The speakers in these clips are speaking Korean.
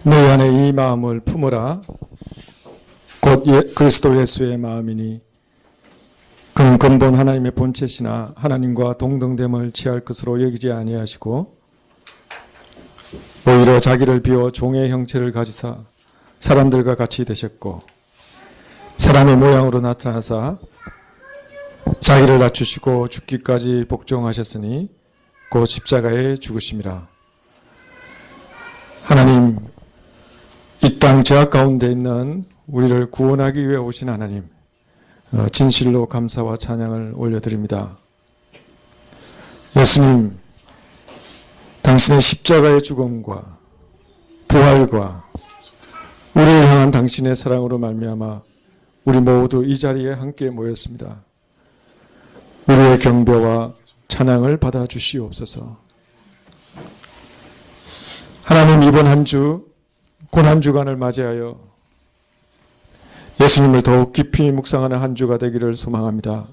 너희 안에 이 마음을 품으라. 곧 그리스도 예수의 마음이니 그는 근본 하나님의 본체시나 하나님과 동등됨을 취할 것으로 여기지 아니하시고 오히려 자기를 비워 종의 형체를 가지사 사람들과 같이 되셨고 사람의 모양으로 나타나사 자기를 낮추시고 죽기까지 복종하셨으니 곧 십자가에 죽으심이라. 하나님, 이 땅 죄악 가운데 있는 우리를 구원하기 위해 오신 하나님, 진실로 감사와 찬양을 올려드립니다. 예수님, 당신의 십자가의 죽음과 부활과 우리를 향한 당신의 사랑으로 말미암아 우리 모두 이 자리에 함께 모였습니다. 우리의 경배와 찬양을 받아 주시옵소서. 하나님, 이번 한 주 고난주간을 맞이하여 예수님을 더욱 깊이 묵상하는 한 주가 되기를 소망합니다.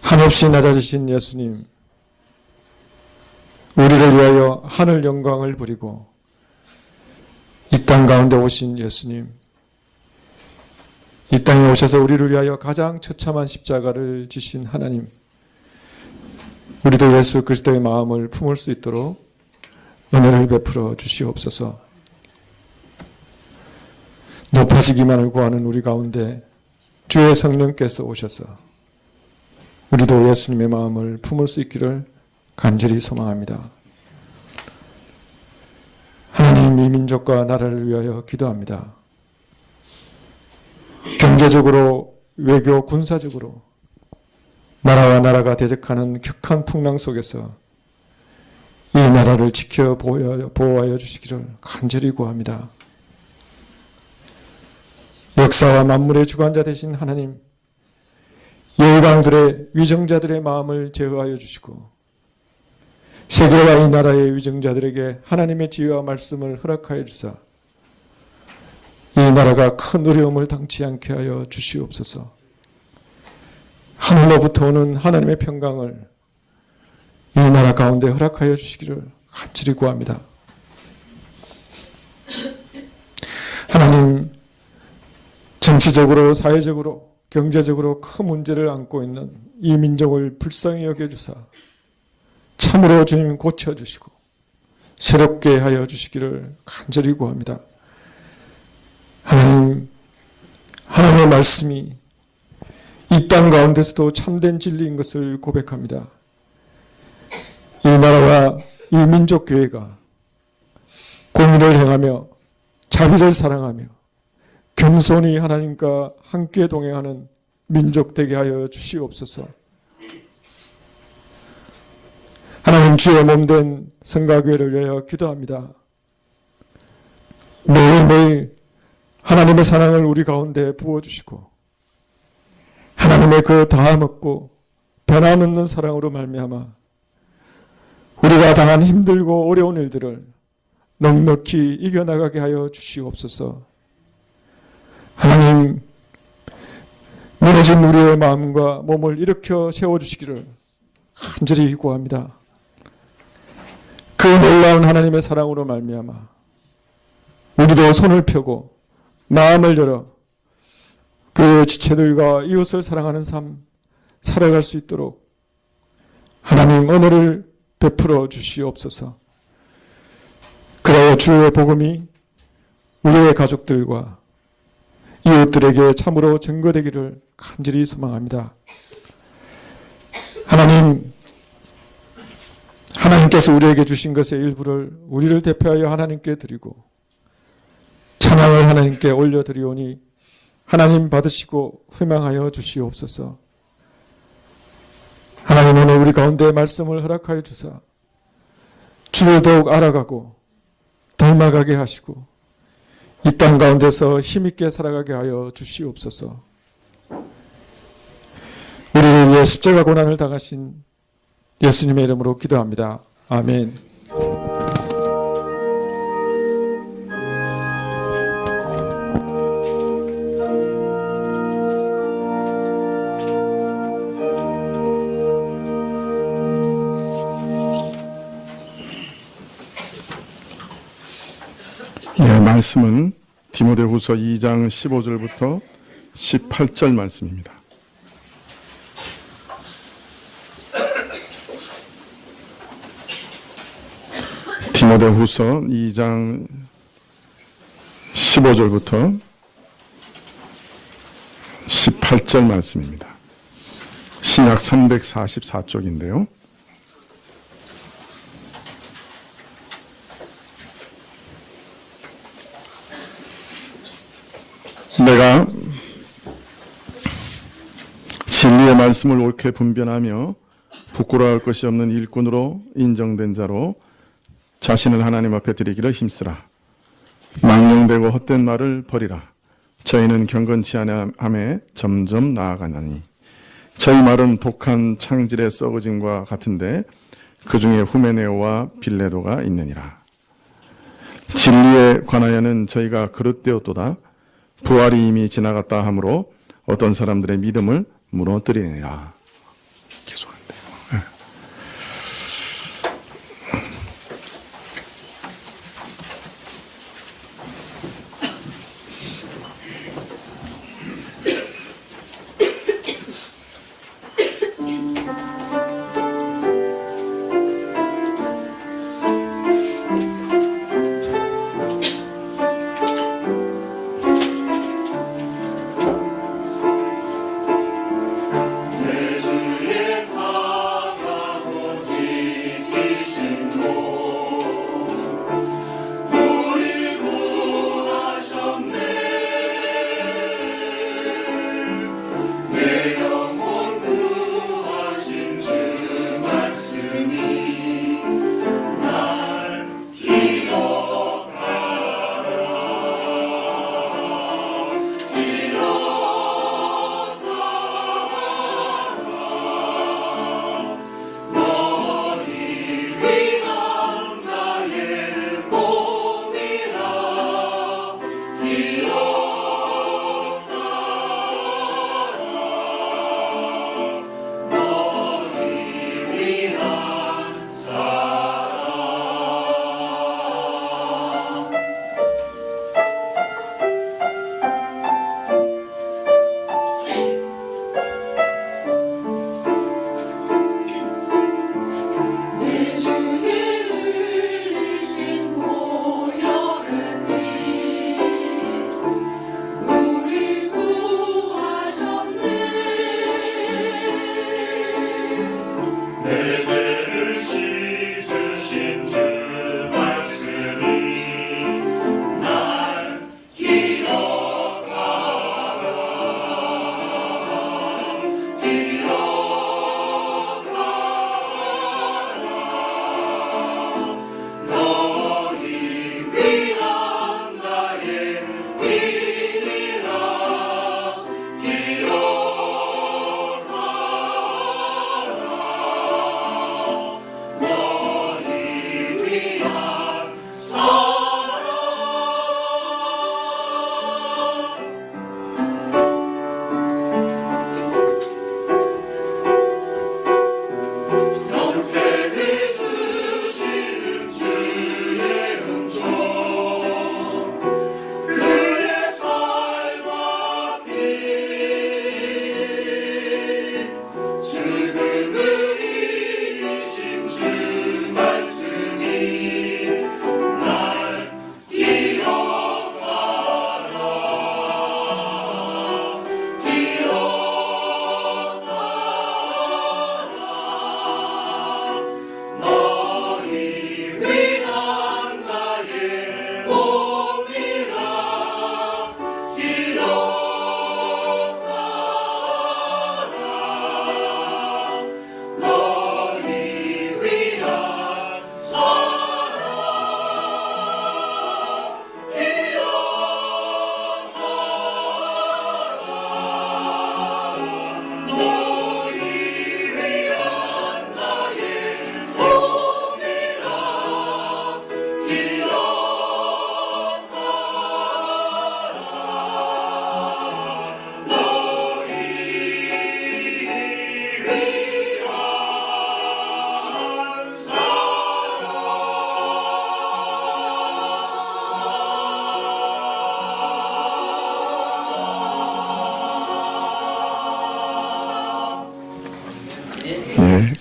한없이 낮아지신 예수님, 우리를 위하여 하늘 영광을 부리고 이 땅 가운데 오신 예수님, 이 땅에 오셔서 우리를 위하여 가장 처참한 십자가를 지신 하나님, 우리도 예수 그리스도의 마음을 품을 수 있도록 은혜를 베풀어 주시옵소서. 높아지기만을 구하는 우리 가운데 주의 성령께서 오셔서 우리도 예수님의 마음을 품을 수 있기를 간절히 소망합니다. 하나님, 이 민족과 나라를 위하여 기도합니다. 경제적으로, 외교, 군사적으로 나라와 나라가 대적하는 격한 풍랑 속에서 이 나라를 지켜 보호하여 주시기를 간절히 구합니다. 역사와 만물의 주관자 되신 하나님, 열강들의 위정자들의 마음을 제어하여 주시고 세계와 이 나라의 위정자들에게 하나님의 지혜와 말씀을 허락하여 주사 이 나라가 큰 어려움을 당치 않게 하여 주시옵소서. 하늘로부터 오는 하나님의 평강을 이 나라 가운데 허락하여 주시기를 간절히 구합니다. 하나님, 정치적으로, 사회적으로, 경제적으로 큰 문제를 안고 있는 이 민족을 불쌍히 여겨주사 참으로 주님 고쳐주시고 새롭게 하여 주시기를 간절히 구합니다. 하나님, 하나님의 말씀이 이 땅 가운데서도 참된 진리인 것을 고백합니다. 이 나라와 이 민족교회가 공의를 행하며 자비를 사랑하며 겸손히 하나님과 함께 동행하는 민족 되게 하여 주시옵소서. 하나님, 주의 몸된 성가교회를 위하여 기도합니다. 매일매일 하나님의 사랑을 우리 가운데 부어주시고 하나님의 그 다함없고 변함없는 사랑으로 말미암아 우리가 당한 힘들고 어려운 일들을 넉넉히 이겨나가게 하여 주시옵소서. 하나님, 무너진 우리의 마음과 몸을 일으켜 세워주시기를 간절히 구합니다. 그 놀라운 하나님의 사랑으로 말미암아 우리도 손을 펴고 마음을 열어 그 지체들과 이웃을 사랑하는 삶 살아갈 수 있도록 하나님 은혜를 베풀어 주시옵소서. 그래야 주의 복음이 우리의 가족들과 이웃들에게 참으로 증거되기를 간절히 소망합니다. 하나님께서 우리에게 주신 것의 일부를 우리를 대표하여 하나님께 드리고 찬양을 하나님께 올려드리오니 하나님 받으시고 희망하여 주시옵소서. 하나님, 오늘 우리 가운데 말씀을 허락하여 주사 주를 더욱 알아가고 닮아가게 하시고 이 땅 가운데서 힘있게 살아가게 하여 주시옵소서. 우리를 위해 십자가 고난을 당하신 예수님의 이름으로 기도합니다. 아멘. 네, 말씀은 디모데후서 2장 15절부터 18절 말씀입니다. 디모데후서 2장 15절부터 18절 말씀입니다. 신약 344쪽인데요. 내가 진리의 말씀을 옳게 분별하며 부끄러워할 것이 없는 일꾼으로 인정된 자로 자신을 하나님 앞에 드리기를 힘쓰라. 망령되고 헛된 말을 버리라. 저희는 경건치 않음에 점점 나아가나니 저희 말은 독한 창질의 썩어짐과 같은데 그 중에 후메네오와 빌레도가 있느니라. 진리에 관하여는 저희가 그릇되었도다. 부활이 이미 지나갔다 하므로 어떤 사람들의 믿음을 무너뜨리느니라. 계속한대요. 내 주의 사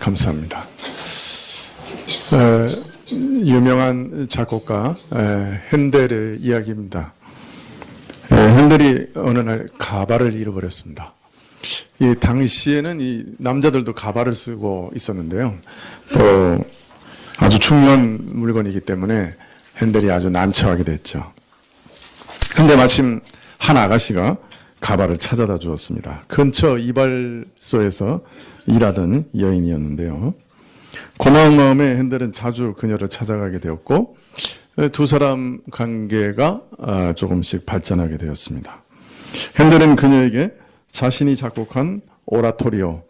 감사합니다. 유명한 작곡가 핸델의 이야기입니다. 핸델이 어느 날 가발을 잃어버렸습니다. 이 당시에는 이 남자들도 가발을 쓰고 있었는데요. 또 아주 중요한 물건이기 때문에 핸델이 아주 난처하게 됐죠. 근데 마침 한 아가씨가 가발을 찾아다 주었습니다. 근처 이발소에서 일하던 여인이었는데요. 고마운 마음에 핸델은 자주 그녀를 찾아가게 되었고 두 사람 관계가 조금씩 발전하게 되었습니다. 핸델은 그녀에게 자신이 작곡한 오라토리오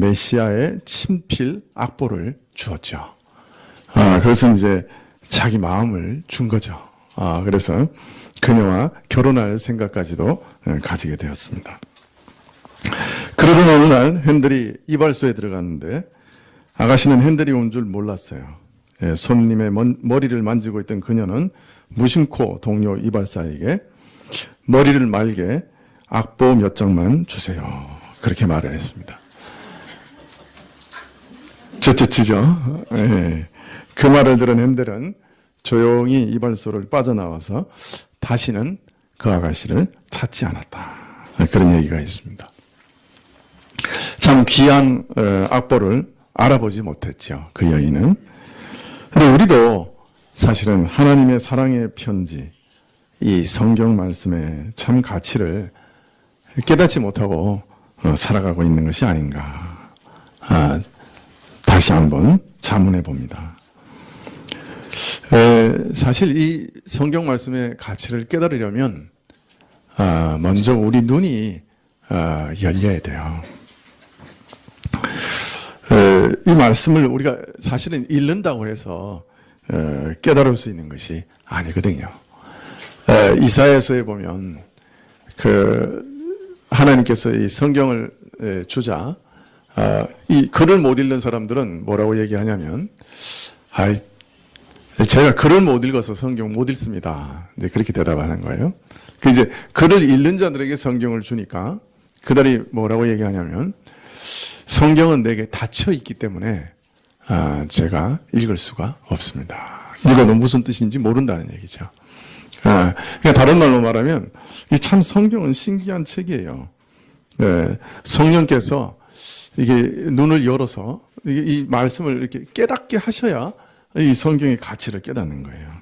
메시아의 친필 악보를 주었죠. 그것은 이제 자기 마음을 준 거죠. 그래서 그녀와 결혼할 생각까지도 가지게 되었습니다. 그러던 어느 날 핸델이 이발소에 들어갔는데 아가씨는 핸델이 온 줄 몰랐어요. 손님의 머리를 만지고 있던 그녀는 무심코 동료 이발사에게 머리를 말게 악보 몇 장만 주세요. 그렇게 말을 했습니다. 쩌쩌치죠. 그 말을 들은 핸델은 조용히 이발소를 빠져나와서 다시는 그 아가씨를 찾지 않았다. 그런 얘기가 있습니다. 참 귀한 악보를 알아보지 못했죠. 그 여인은. 근데 우리도 사실은 하나님의 사랑의 편지, 이 성경 말씀의 참 가치를 깨닫지 못하고 살아가고 있는 것이 아닌가. 다시 한번 자문해 봅니다. 사실 이 성경 말씀의 가치를 깨달으려면 먼저 우리 눈이 열려야 돼요. 이 말씀을 우리가 사실은 읽는다고 해서 깨달을 수 있는 것이 아니거든요. 이사야서에 보면 하나님께서 이 성경을 주자 이 글을 못 읽는 사람들은 뭐라고 얘기하냐면 제가 글을 못 읽어서 성경 못 읽습니다. 이제 그렇게 대답하는 거예요. 이제 글을 읽는 자들에게 성경을 주니까 그들이 뭐라고 얘기하냐면 성경은 내게 닫혀 있기 때문에 제가 읽을 수가 없습니다. 읽어도 무슨 뜻인지 모른다는 얘기죠. 그러니까 다른 말로 말하면 참 성경은 신기한 책이에요. 성령께서 이게 눈을 열어서 이 말씀을 이렇게 깨닫게 하셔야 이 성경의 가치를 깨닫는 거예요.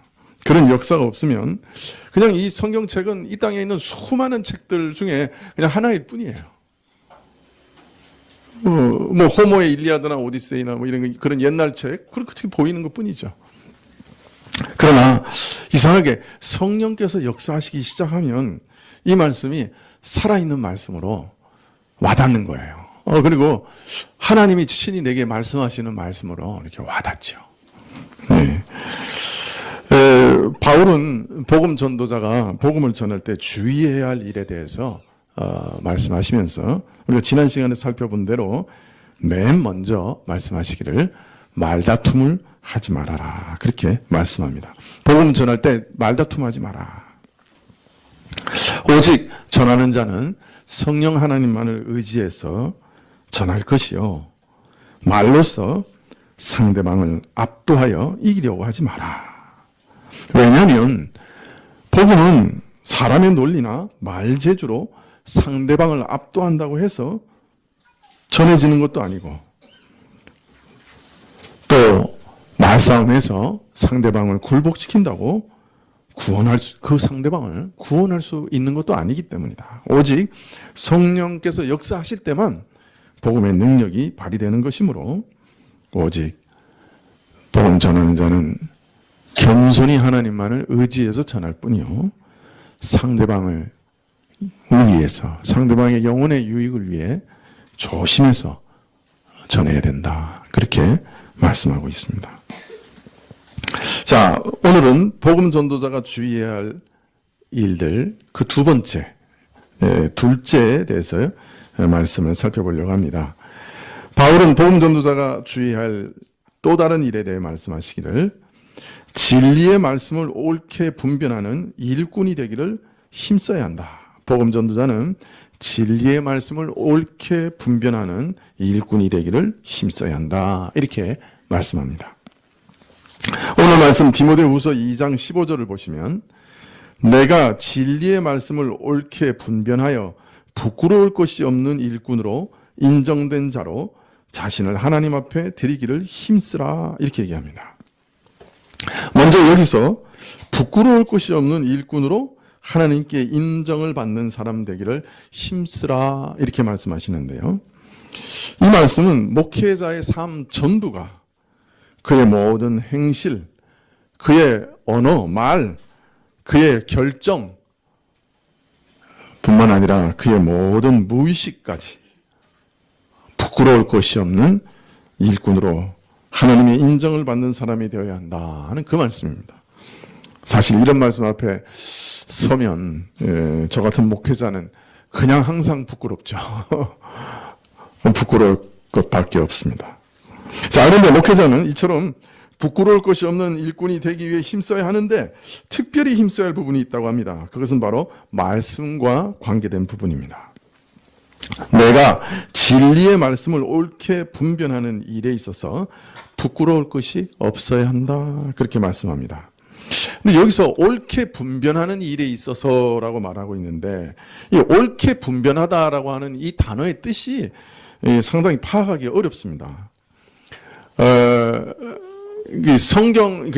그런 역사가 없으면 그냥 이 성경책은 이 땅에 있는 수많은 책들 중에 그냥 하나일 뿐이에요. 뭐 호모의 일리아드나 오디세이나 뭐 이런 그런 옛날 책 그렇게 보이는 것 뿐이죠. 그러나 이상하게 성령께서 역사하시기 시작하면 이 말씀이 살아있는 말씀으로 와닿는 거예요. 그리고 하나님이 친히 내게 말씀하시는 말씀으로 이렇게 와닿죠. 네. 바울은 복음 전도자가 복음을 전할 때 주의해야 할 일에 대해서 말씀하시면서 우리가 지난 시간에 살펴본 대로 맨 먼저 말씀하시기를 말다툼을 하지 말아라. 그렇게 말씀합니다. 복음 전할 때 말다툼하지 마라. 오직 전하는 자는 성령 하나님만을 의지해서 전할 것이요. 말로써 상대방을 압도하여 이기려고 하지 마라. 왜냐하면 복음은 사람의 논리나 말재주로 상대방을 압도한다고 해서 전해지는 것도 아니고 또 말싸움에서 상대방을 굴복시킨다고 그 상대방을 구원할 수 있는 것도 아니기 때문이다. 오직 성령께서 역사하실 때만 복음의 능력이 발휘되는 것이므로 오직 복음 전하는 자는 겸손히 하나님만을 의지해서 전할 뿐이요. 상대방을 위해서 상대방의 영혼의 유익을 위해 조심해서 전해야 된다. 그렇게 말씀하고 있습니다. 자, 오늘은 복음 전도자가 주의해야 할 일들 그 두 번째, 둘째에 대해서 말씀을 살펴보려고 합니다. 바울은 복음 전도자가 주의할 또 다른 일에 대해 말씀하시기를 진리의 말씀을 옳게 분별하는 일꾼이 되기를 힘써야 한다. 복음 전도자는 진리의 말씀을 옳게 분별하는 일꾼이 되기를 힘써야 한다. 이렇게 말씀합니다. 오늘 말씀 디모데후서 2장 15절을 보시면 내가 진리의 말씀을 옳게 분별하여 부끄러울 것이 없는 일꾼으로 인정된 자로 자신을 하나님 앞에 드리기를 힘쓰라 이렇게 얘기합니다. 먼저 여기서 부끄러울 것이 없는 일꾼으로 하나님께 인정을 받는 사람 되기를 힘쓰라 이렇게 말씀하시는데요. 이 말씀은 목회자의 삶 전부가 그의 모든 행실, 그의 언어, 말, 그의 결정 뿐만 아니라 그의 모든 무의식까지 부끄러울 것이 없는 일꾼으로 하나님의 인정을 받는 사람이 되어야 한다 하는 그 말씀입니다. 사실 이런 말씀 앞에 서면 저 같은 목회자는 그냥 항상 부끄럽죠. 부끄러울 것밖에 없습니다. 자, 그런데 목회자는 이처럼 부끄러울 것이 없는 일꾼이 되기 위해 힘써야 하는데 특별히 힘써야 할 부분이 있다고 합니다. 그것은 바로 말씀과 관계된 부분입니다. 내가 진리의 말씀을 옳게 분별하는 일에 있어서 부끄러울 것이 없어야 한다. 그렇게 말씀합니다. 근데 여기서 옳게 분별하는 일에 있어서라고 말하고 있는데 이 옳게 분별하다라고 하는 이 단어의 뜻이 상당히 파악하기 어렵습니다.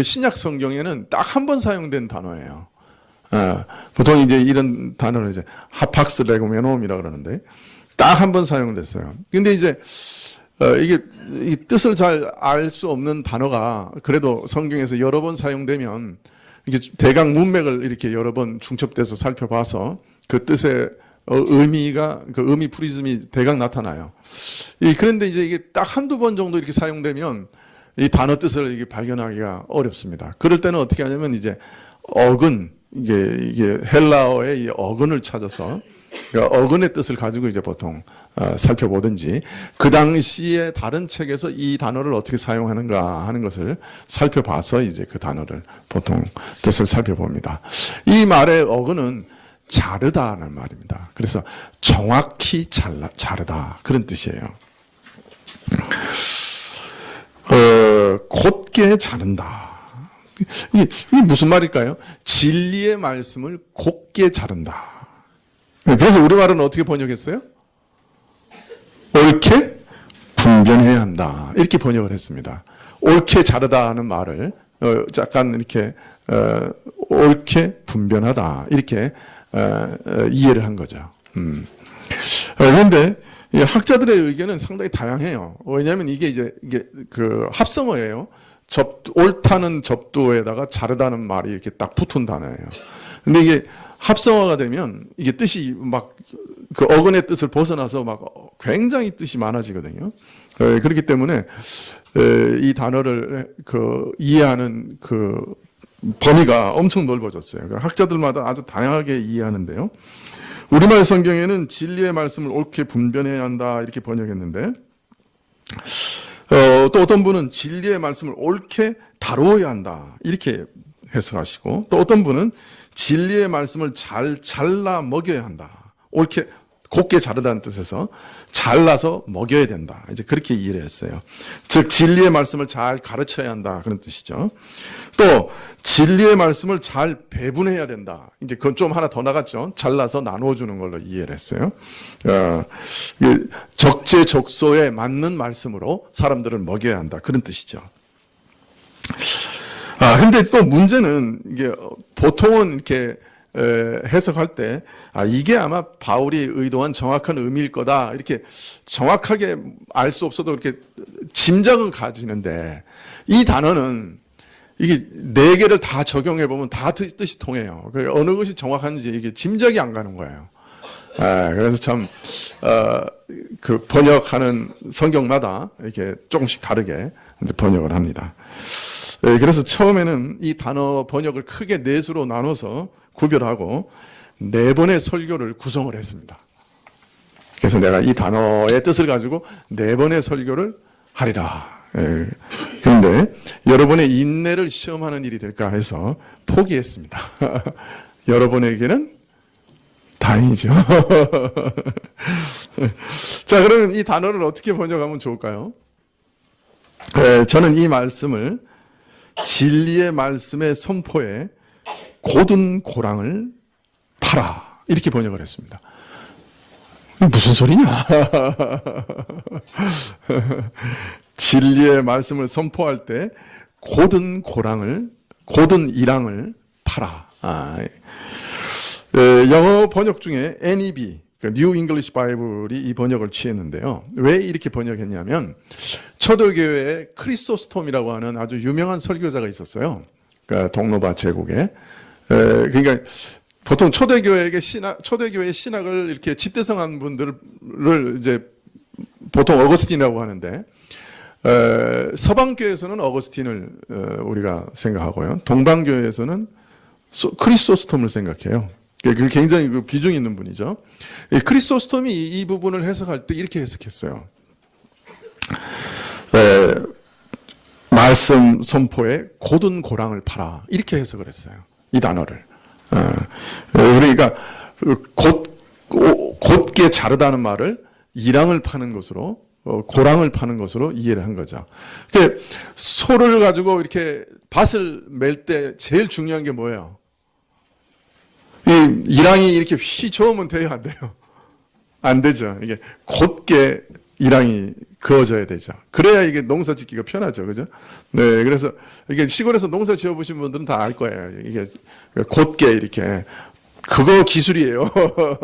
신약 성경에는 딱 한 번 사용된 단어예요. 보통 이제 이런 단어를 이제 하팍스 레고메놈이라고 그러는데 딱 한 번 사용됐어요. 근데 이제 이게 뜻을 잘 알 수 없는 단어가 그래도 성경에서 여러 번 사용되면 이게 대강 문맥을 이렇게 여러 번 중첩돼서 살펴봐서 그 뜻의 의미가 그 의미 프리즘이 대강 나타나요. 그런데 이제 이게 딱 한두 번 정도 이렇게 사용되면 이 단어 뜻을 이게 발견하기가 어렵습니다. 그럴 때는 어떻게 하냐면 이제 어근 이게 헬라어의 이 어근을 찾아서 그러니까 어근의 뜻을 가지고 이제 보통 살펴보든지 그 당시에 다른 책에서 이 단어를 어떻게 사용하는가 하는 것을 살펴봐서 이제 그 단어를 보통 뜻을 살펴봅니다. 이 말의 어근은 자르다는 말입니다. 그래서 정확히 자르다 그런 뜻이에요. 곧게 자른다. 이게 무슨 말일까요? 진리의 말씀을 곧게 자른다. 그래서 우리말은 어떻게 번역했어요? 옳게 분별해야 한다. 이렇게 번역을 했습니다. 옳게 자르다 하는 말을 약간 이렇게 옳게 분별하다 이렇게 이해를 한 거죠. 그런데 학자들의 의견은 상당히 다양해요. 왜냐하면 이게 그 합성어예요. 옳다는 접두에다가 자르다는 말이 이렇게 딱 붙은 단어예요. 근데 이게 합성어가 되면 이게 뜻이 막 그 어근의 뜻을 벗어나서 막 굉장히 뜻이 많아지거든요. 그렇기 때문에 이 단어를 이해하는 그 범위가 엄청 넓어졌어요. 학자들마다 아주 다양하게 이해하는데요. 우리말 성경에는 진리의 말씀을 옳게 분별해야 한다 이렇게 번역했는데 또 어떤 분은 진리의 말씀을 옳게 다루어야 한다 이렇게 해석하시고 또 어떤 분은 진리의 말씀을 잘 잘라 먹여야 한다. 옳게 곱게 자르다는 뜻에서 잘라서 먹여야 된다. 이제 그렇게 이해를 했어요. 즉 진리의 말씀을 잘 가르쳐야 한다 그런 뜻이죠. 또 진리의 말씀을 잘 배분해야 된다. 이제 그건 좀 하나 더 나갔죠. 잘라서 나누어주는 걸로 이해를 했어요. 적재적소에 맞는 말씀으로 사람들을 먹여야 한다 그런 뜻이죠. 근데 또 문제는 이게 보통은 이렇게 해석할 때 이게 아마 바울이 의도한 정확한 의미일 거다 이렇게 정확하게 알 수 없어도 이렇게 짐작은 가지는데 이 단어는 이게 네 개를 다 적용해 보면 다 뜻이 통해요. 어느 것이 정확한지 이게 짐작이 안 가는 거예요. 그래서 참 그 번역하는 성경마다 이렇게 조금씩 다르게 번역을 합니다. 그래서 처음에는 이 단어 번역을 크게 넷으로 나눠서 구별하고 4번의 설교를 구성을 했습니다. 그래서 내가 이 단어의 뜻을 가지고 4번의 설교를 하리라. 그런데 여러분의 인내를 시험하는 일이 될까 해서 포기했습니다. 여러분에게는 다행이죠. 자, 그러면 이 단어를 어떻게 번역하면 좋을까요? 저는 이 말씀을 진리의 말씀의 선포에 고든 고랑을 팔아 이렇게 번역을 했습니다. 무슨 소리냐? 진리의 말씀을 선포할 때 고든 이랑을 팔아. 영어 번역 중에 NEB, New English Bible이 이 번역을 취했는데요. 왜 이렇게 번역했냐면 초대교회에 크리소스톰이라고 하는 아주 유명한 설교자가 있었어요. 그러니까 동로바 제국에. 그러니까 보통 초대교회의 신학을 이렇게 집대성한 분들을 이제 보통 어거스틴이라고 하는데, 서방교회에서는 어거스틴을 우리가 생각하고요. 동방교회에서는 크리소스톰을 생각해요. 굉장히 그 비중이 있는 분이죠. 크리소스톰이 이 부분을 해석할 때 이렇게 해석했어요. 말씀 선포에 고든 고랑을 팔아 이렇게 해석을 했어요. 이 단어를. 그러니까 곧게 자르다는 말을 이랑을 파는 것으로 고랑을 파는 것으로 이해를 한 거죠. 소를 가지고 이렇게 밭을 멜 때 제일 중요한 게 뭐예요? 이랑이 이렇게 휘 저으면 돼요, 안 돼요? 안 되죠. 이게 곧게 이랑이 그어져야 되죠. 그래야 이게 농사 짓기가 편하죠. 그죠? 네. 그래서 이게 시골에서 농사 지어 보신 분들은 다 알 거예요. 이게 곧게 이렇게. 그거 기술이에요.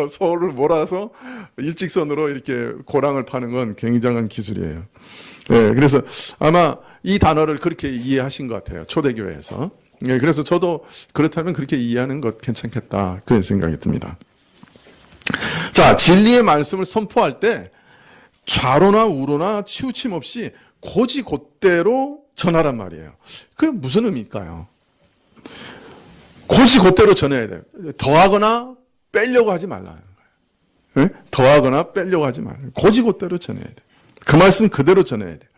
소를 몰아서 일직선으로 이렇게 고랑을 파는 건 굉장한 기술이에요. 네. 그래서 아마 이 단어를 그렇게 이해하신 것 같아요. 초대교회에서. 네. 그래서 저도 그렇다면 그렇게 이해하는 것 괜찮겠다. 그런 생각이 듭니다. 자, 진리의 말씀을 선포할 때 좌로나 우로나 치우침 없이 고지곧대로 전하란 말이에요. 그게 무슨 의미일까요? 고지곧대로 전해야 돼요. 더하거나 빼려고 하지 말라는 거예요. 네? 더하거나 빼려고 하지 말아요. 고지곧대로 전해야 돼요. 그 말씀 그대로 전해야 돼요.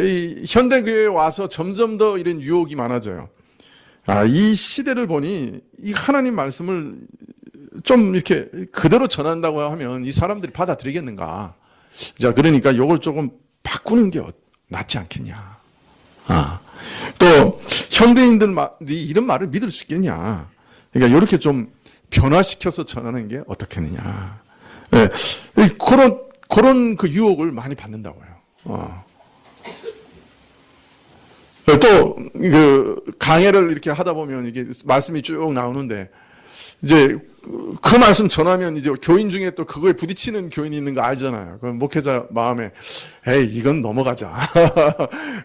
이 현대교회에 와서 점점 더 이런 유혹이 많아져요. 이 시대를 보니 이 하나님 말씀을 좀 이렇게 그대로 전한다고 하면 이 사람들이 받아들이겠는가. 자, 그러니까 이걸 조금 바꾸는 게 낫지 않겠냐. 또 현대인들이 이런 말을 믿을 수 있겠냐. 그러니까 이렇게 좀 변화시켜서 전하는 게 어떻겠느냐. 네. 그런 그 유혹을 많이 받는다고요. 또 그 강해를 이렇게 하다 보면 이게 말씀이 쭉 나오는데 이제 그 말씀 전하면 이제 교인 중에 또 그거에 부딪히는 교인이 있는 거 알잖아요. 그럼 목회자 마음에 에이 이건 넘어가자.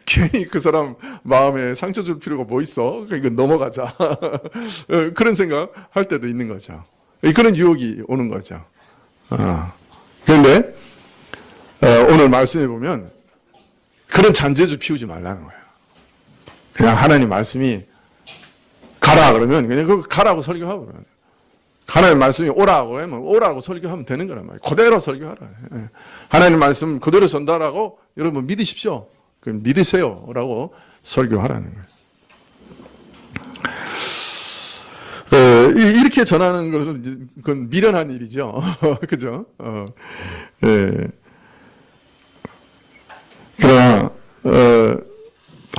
괜히 그 사람 마음에 상처 줄 필요가 뭐 있어? 이건 넘어가자. 그런 생각 할 때도 있는 거죠. 그런 유혹이 오는 거죠. 그런데 오늘 말씀해 보면 그런 잔재주 피우지 말라는 거예요. 그냥 하나님 말씀이 가라 그러면 그냥 그 가라고 설교하고 그러면 하나님 말씀이 오라고 하면 오라고 설교하면 되는 거란 말이에요. 그대로 설교하라. 하나님 말씀 그대로 전달하고 여러분 믿으십시오. 그럼 믿으세요라고 설교하라는 거예요. 이렇게 전하는 것은 그건 미련한 일이죠. 그죠? 그러나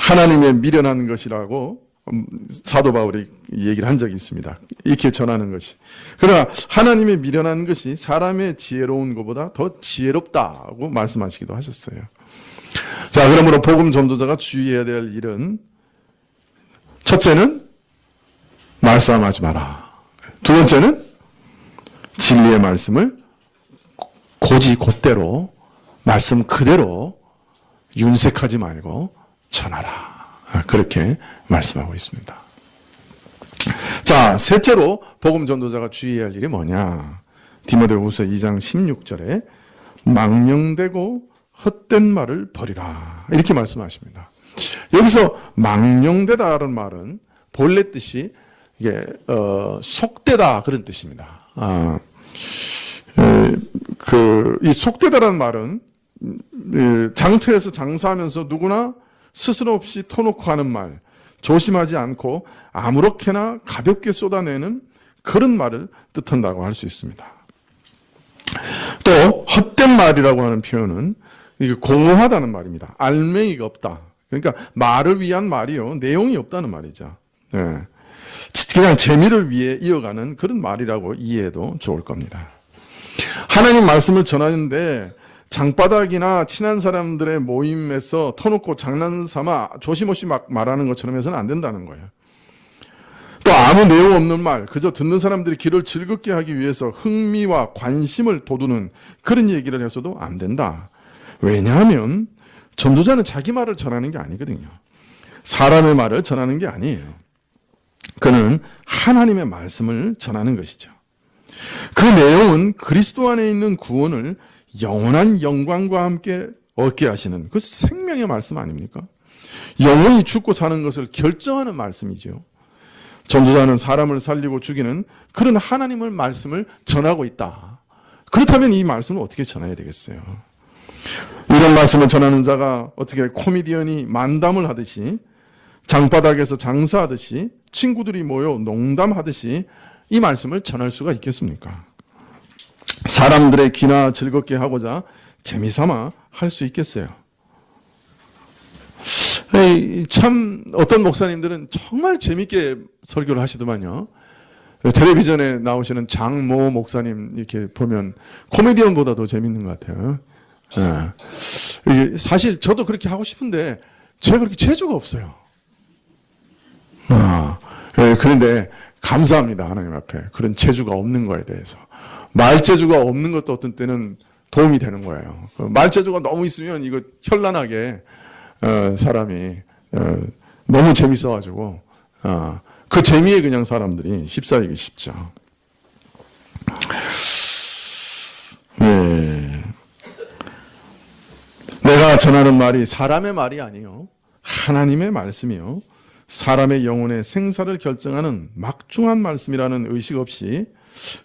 하나님의 미련한 것이라고 사도 바울이 얘기를 한 적이 있습니다. 이렇게 전하는 것이. 그러나 하나님의 미련한 것이 사람의 지혜로운 것보다 더 지혜롭다고 말씀하시기도 하셨어요. 자, 그러므로 복음 전도자가 주의해야 될 일은 첫째는 말싸움하지 마라. 두 번째는 진리의 말씀을 곧대로 말씀 그대로 윤색하지 말고 전하라. 그렇게 말씀하고 있습니다. 자, 셋째로 복음 전도자가 주의해야 할 일이 뭐냐? 디모데후서 2장 16절에 망령되고 헛된 말을 버리라. 이렇게 말씀하십니다. 여기서 망령되다라는 말은 본래 뜻이 이게 속되다 그런 뜻입니다. 이 속되다라는 말은 장터에서 장사하면서 누구나 스스럼 없이 터놓고 하는 말, 조심하지 않고 아무렇게나 가볍게 쏟아내는 그런 말을 뜻한다고 할 수 있습니다. 또 헛된 말이라고 하는 표현은 이게 공허하다는 말입니다. 알맹이가 없다. 그러니까 말을 위한 말이요, 내용이 없다는 말이죠. 네. 그냥 재미를 위해 이어가는 그런 말이라고 이해해도 좋을 겁니다. 하나님 말씀을 전하는데 장바닥이나 친한 사람들의 모임에서 터놓고 장난삼아 조심없이 막 말하는 것처럼 해서는 안 된다는 거예요. 또 아무 내용 없는 말, 그저 듣는 사람들이 귀를 즐겁게 하기 위해서 흥미와 관심을 돋우는 그런 얘기를 해서도 안 된다. 왜냐하면 전도자는 자기 말을 전하는 게 아니거든요. 사람의 말을 전하는 게 아니에요. 그는 하나님의 말씀을 전하는 것이죠. 그 내용은 그리스도 안에 있는 구원을 영원한 영광과 함께 얻게 하시는 그 생명의 말씀 아닙니까? 영원히 죽고 사는 것을 결정하는 말씀이죠. 전도자는 사람을 살리고 죽이는 그런 하나님의 말씀을 전하고 있다. 그렇다면 이 말씀을 어떻게 전해야 되겠어요? 이런 말씀을 전하는 자가 어떻게 코미디언이 만담을 하듯이, 장바닥에서 장사하듯이, 친구들이 모여 농담하듯이 이 말씀을 전할 수가 있겠습니까? 사람들의 귀나 즐겁게 하고자 재미삼아 할 수 있겠어요? 참 어떤 목사님들은 정말 재밌게 설교를 하시더만요. 텔레비전에 나오시는 장모 목사님 이렇게 보면 코미디언보다 더 재밌는 것 같아요. 네. 사실 저도 그렇게 하고 싶은데 제가 그렇게 재주가 없어요. 그런데 감사합니다, 하나님 앞에. 그런 재주가 없는 거에 대해서. 말재주가 없는 것도 어떤 때는 도움이 되는 거예요. 말재주가 너무 있으면 이거 현란하게 사람이 너무 재밌어가지고 그 재미에 그냥 사람들이 휩싸이기 쉽죠. 네. 내가 전하는 말이 사람의 말이 아니요, 하나님의 말씀이요, 사람의 영혼의 생사를 결정하는 막중한 말씀이라는 의식 없이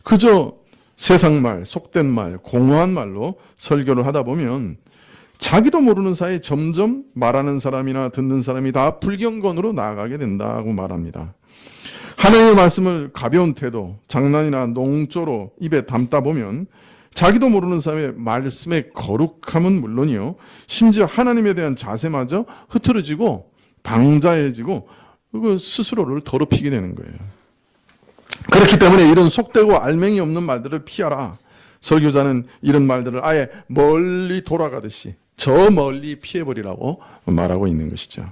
그저 세상말, 속된 말, 공허한 말로 설교를 하다 보면 자기도 모르는 사이에 점점 말하는 사람이나 듣는 사람이 다 불경건으로 나아가게 된다고 말합니다. 하나님의 말씀을 가벼운 태도, 장난이나 농조로 입에 담다 보면 자기도 모르는 사람의 말씀의 거룩함은 물론이요, 심지어 하나님에 대한 자세마저 흐트러지고 방자해지고 그 스스로를 더럽히게 되는 거예요. 그렇기 때문에 이런 속되고 알맹이 없는 말들을 피하라. 설교자는 이런 말들을 아예 멀리 돌아가듯이 저 멀리 피해버리라고 말하고 있는 것이죠.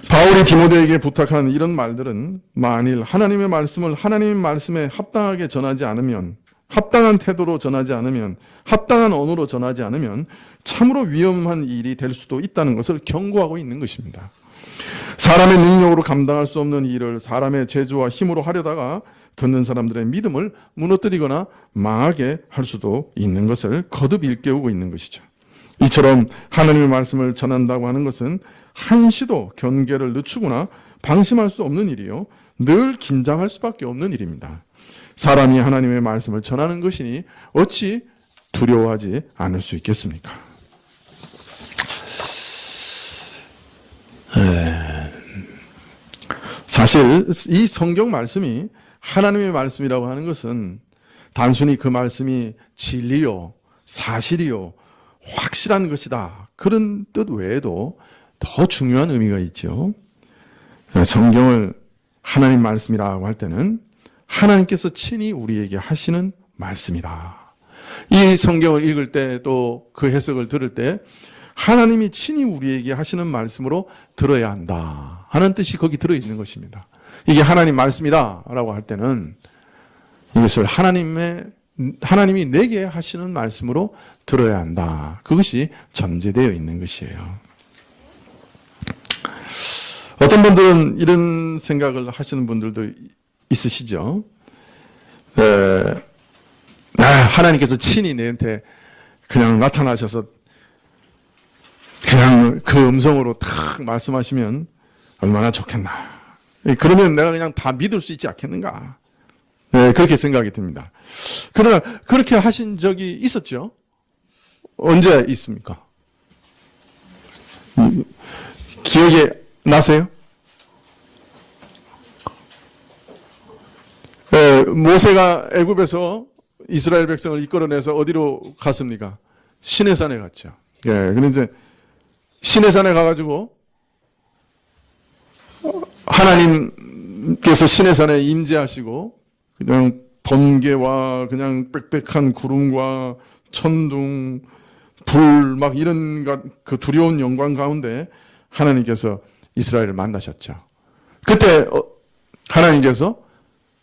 바울이 디모데에게 부탁한 이런 말들은 만일 하나님의 말씀을 하나님의 말씀에 합당하게 전하지 않으면, 합당한 태도로 전하지 않으면, 합당한 언어로 전하지 않으면 참으로 위험한 일이 될 수도 있다는 것을 경고하고 있는 것입니다. 사람의 능력으로 감당할 수 없는 일을 사람의 재주와 힘으로 하려다가 듣는 사람들의 믿음을 무너뜨리거나 망하게 할 수도 있는 것을 거듭 일깨우고 있는 것이죠. 이처럼 하나님의 말씀을 전한다고 하는 것은 한시도 경계를 늦추거나 방심할 수 없는 일이요, 늘 긴장할 수밖에 없는 일입니다. 사람이 하나님의 말씀을 전하는 것이니 어찌 두려워하지 않을 수 있겠습니까? 사실 이 성경 말씀이 하나님의 말씀이라고 하는 것은 단순히 그 말씀이 진리요, 사실이요, 확실한 것이다, 그런 뜻 외에도 더 중요한 의미가 있죠. 성경을 하나님 말씀이라고 할 때는 하나님께서 친히 우리에게 하시는 말씀이다. 이 성경을 읽을 때 또 그 해석을 들을 때 하나님이 친히 우리에게 하시는 말씀으로 들어야 한다 하는 뜻이 거기 들어있는 것입니다. 이게 하나님 말씀이다 라고 할 때는 이것을 하나님이 내게 하시는 말씀으로 들어야 한다, 그것이 전제되어 있는 것이에요. 어떤 분들은 이런 생각을 하시는 분들도 있으시죠. 하나님께서 친히 내한테 그냥 나타나셔서 그냥 그 음성으로 탁 말씀하시면 얼마나 좋겠나. 그러면 내가 그냥 다 믿을 수 있지 않겠는가. 그렇게 생각이 듭니다. 그러나 그렇게 하신 적이 있었죠? 언제 있습니까? 기억이 나세요? 모세가 애굽에서 이스라엘 백성을 이끌어내서 어디로 갔습니까? 시내산에 갔죠. 예, 그런데 이제 시내산에 가가지고 하나님께서 시내산에 임재하시고 그냥 번개와 그냥 빽빽한 구름과 천둥, 불 막 이런 그 두려운 영광 가운데 하나님께서 이스라엘을 만나셨죠. 그때 하나님께서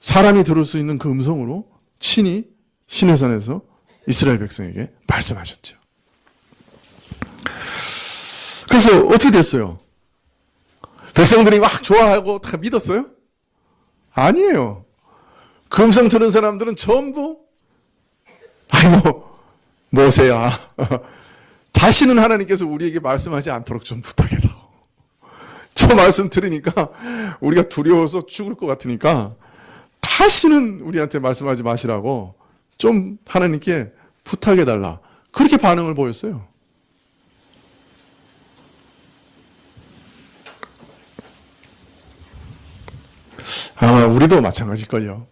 사람이 들을 수 있는 그 음성으로 친히 시내산에서 이스라엘 백성에게 말씀하셨죠. 그래서 어떻게 됐어요? 백성들이 막 좋아하고 다 믿었어요? 아니에요. 그 음성 들은 사람들은 전부 아이고 모세야 다시는 하나님께서 우리에게 말씀하지 않도록 좀 부탁해라. 저 말씀 들으니까 우리가 두려워서 죽을 것 같으니까 다시는 우리한테 말씀하지 마시라고 좀 하나님께 부탁해달라. 그렇게 반응을 보였어요. 아마 우리도 마찬가지일걸요.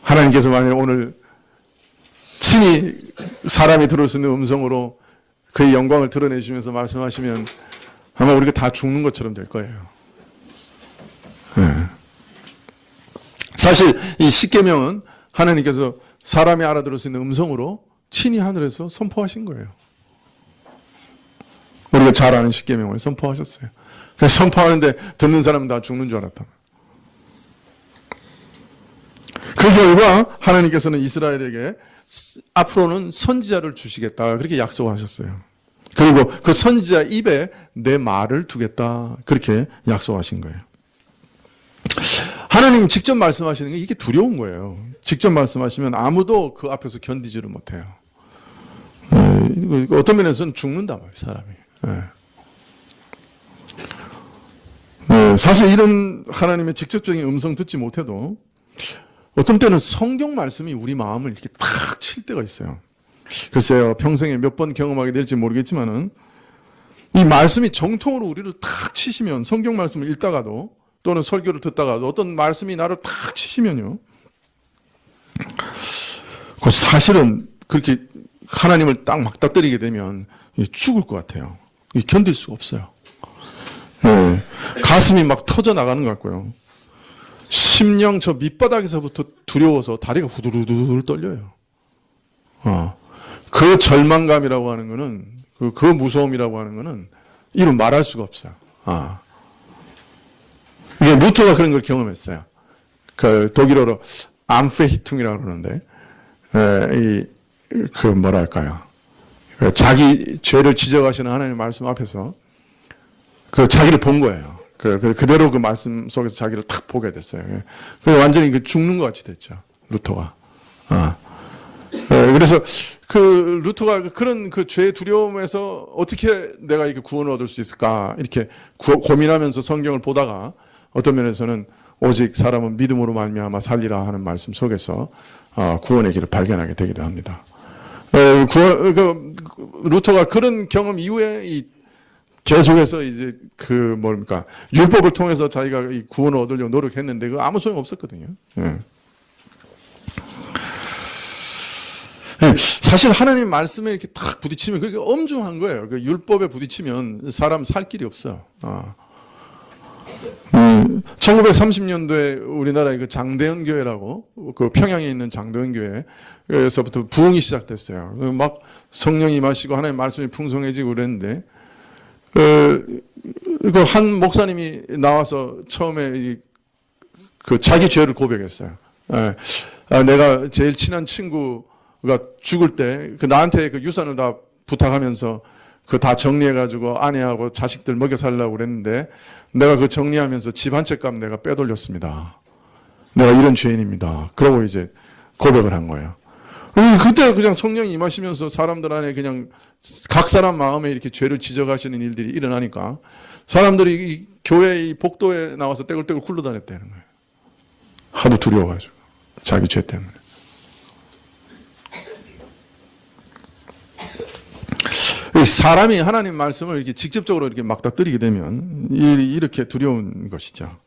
하나님께서 만약 오늘 친히 사람이 들을 수 있는 음성으로 그의 영광을 드러내주면서 말씀하시면 아마 우리가 다 죽는 것처럼 될 거예요. 네. 사실 이 십계명은 하나님께서 사람이 알아들을 수 있는 음성으로 친히 하늘에서 선포하신 거예요. 우리가 잘 아는 십계명을 선포하셨어요. 그래서 선포하는데 듣는 사람은 다 죽는 줄 알았다. 그 결과 하나님께서는 이스라엘에게 앞으로는 선지자를 주시겠다 그렇게 약속하셨어요. 그리고 그 선지자 입에 내 말을 두겠다 그렇게 약속하신 거예요. 하나님 직접 말씀하시는 게 이게 두려운 거예요. 직접 말씀하시면 아무도 그 앞에서 견디지를 못해요. 어떤 면에서는 죽는다 말이에요, 사람이. 사실 이런 하나님의 직접적인 음성 듣지 못해도 어떤 때는 성경 말씀이 우리 마음을 이렇게 탁 칠 때가 있어요. 글쎄요, 평생에 몇 번 경험하게 될지 모르겠지만은 이 말씀이 정통으로 우리를 탁 치시면 성경 말씀을 읽다가도 또는 설교를 듣다가도 어떤 말씀이 나를 탁 치시면요. 그 사실은 그렇게 하나님을 딱 맞닥뜨리게 되면 죽을 것 같아요. 견딜 수가 없어요. 네. 가슴이 막 터져 나가는 것 같고요. 심령 저 밑바닥에서부터 두려워서 다리가 후두루두루 떨려요. 그 절망감이라고 하는 거는, 그 무서움이라고 하는 거는 이루 말할 수가 없어요. 이게 루터가 그런 걸 경험했어요. 그 독일어로 암페히퉁이라고 그러는데, 뭐랄까요. 자기 죄를 지적하시는 하나님의 말씀 앞에서 그 자기를 본 거예요. 그대로 그 말씀 속에서 자기를 탁 보게 됐어요. 그래서 완전히 죽는 것 같이 됐죠. 루터가. 그래서 그 루터가 그런 그 죄의 두려움에서 어떻게 내가 이렇게 구원을 얻을 수 있을까 이렇게 고민하면서 성경을 보다가 어떤 면에서는 오직 사람은 믿음으로 말미암아 살리라 하는 말씀 속에서 구원의 길을 발견하게 되기도 합니다. 루터가 그런 경험 이후에 계속해서 이제 율법을 통해서 자기가 이 구원을 얻으려고 노력했는데 그 아무 소용 없었거든요. 사실 하나님 말씀에 이렇게 딱 부딪히면 그게 엄중한 거예요. 그 율법에 부딪히면 사람 살 길이 없어요. 1930년도에 우리나라의 그 장대현 교회라고 그 평양에 있는 장대현 교회에서부터 부흥이 시작됐어요. 막 성령이 임하시고 하나님 말씀이 풍성해지고 그랬는데 그 한 목사님이 나와서 처음에 그 자기 죄를 고백했어요. 내가 제일 친한 친구가 죽을 때 그 나한테 그 유산을 다 부탁하면서 그 다 정리해가지고 아내하고 자식들 먹여 살려고 그랬는데 내가 그 정리하면서 집 한 채 값 내가 빼돌렸습니다. 내가 이런 죄인입니다. 그러고 이제 고백을 한 거예요. 그때 그냥 성령이 임하시면서 사람들 안에 그냥 각 사람 마음에 이렇게 죄를 지적하시는 일들이 일어나니까 사람들이 이 교회 이 복도에 나와서 떼굴떼굴 굴러다녔다는 거예요. 하도 두려워가지고 자기 죄 때문에. 사람이 하나님 말씀을 이렇게 직접적으로 이렇게 막다뜨리게 되면 이렇게 두려운 것이죠.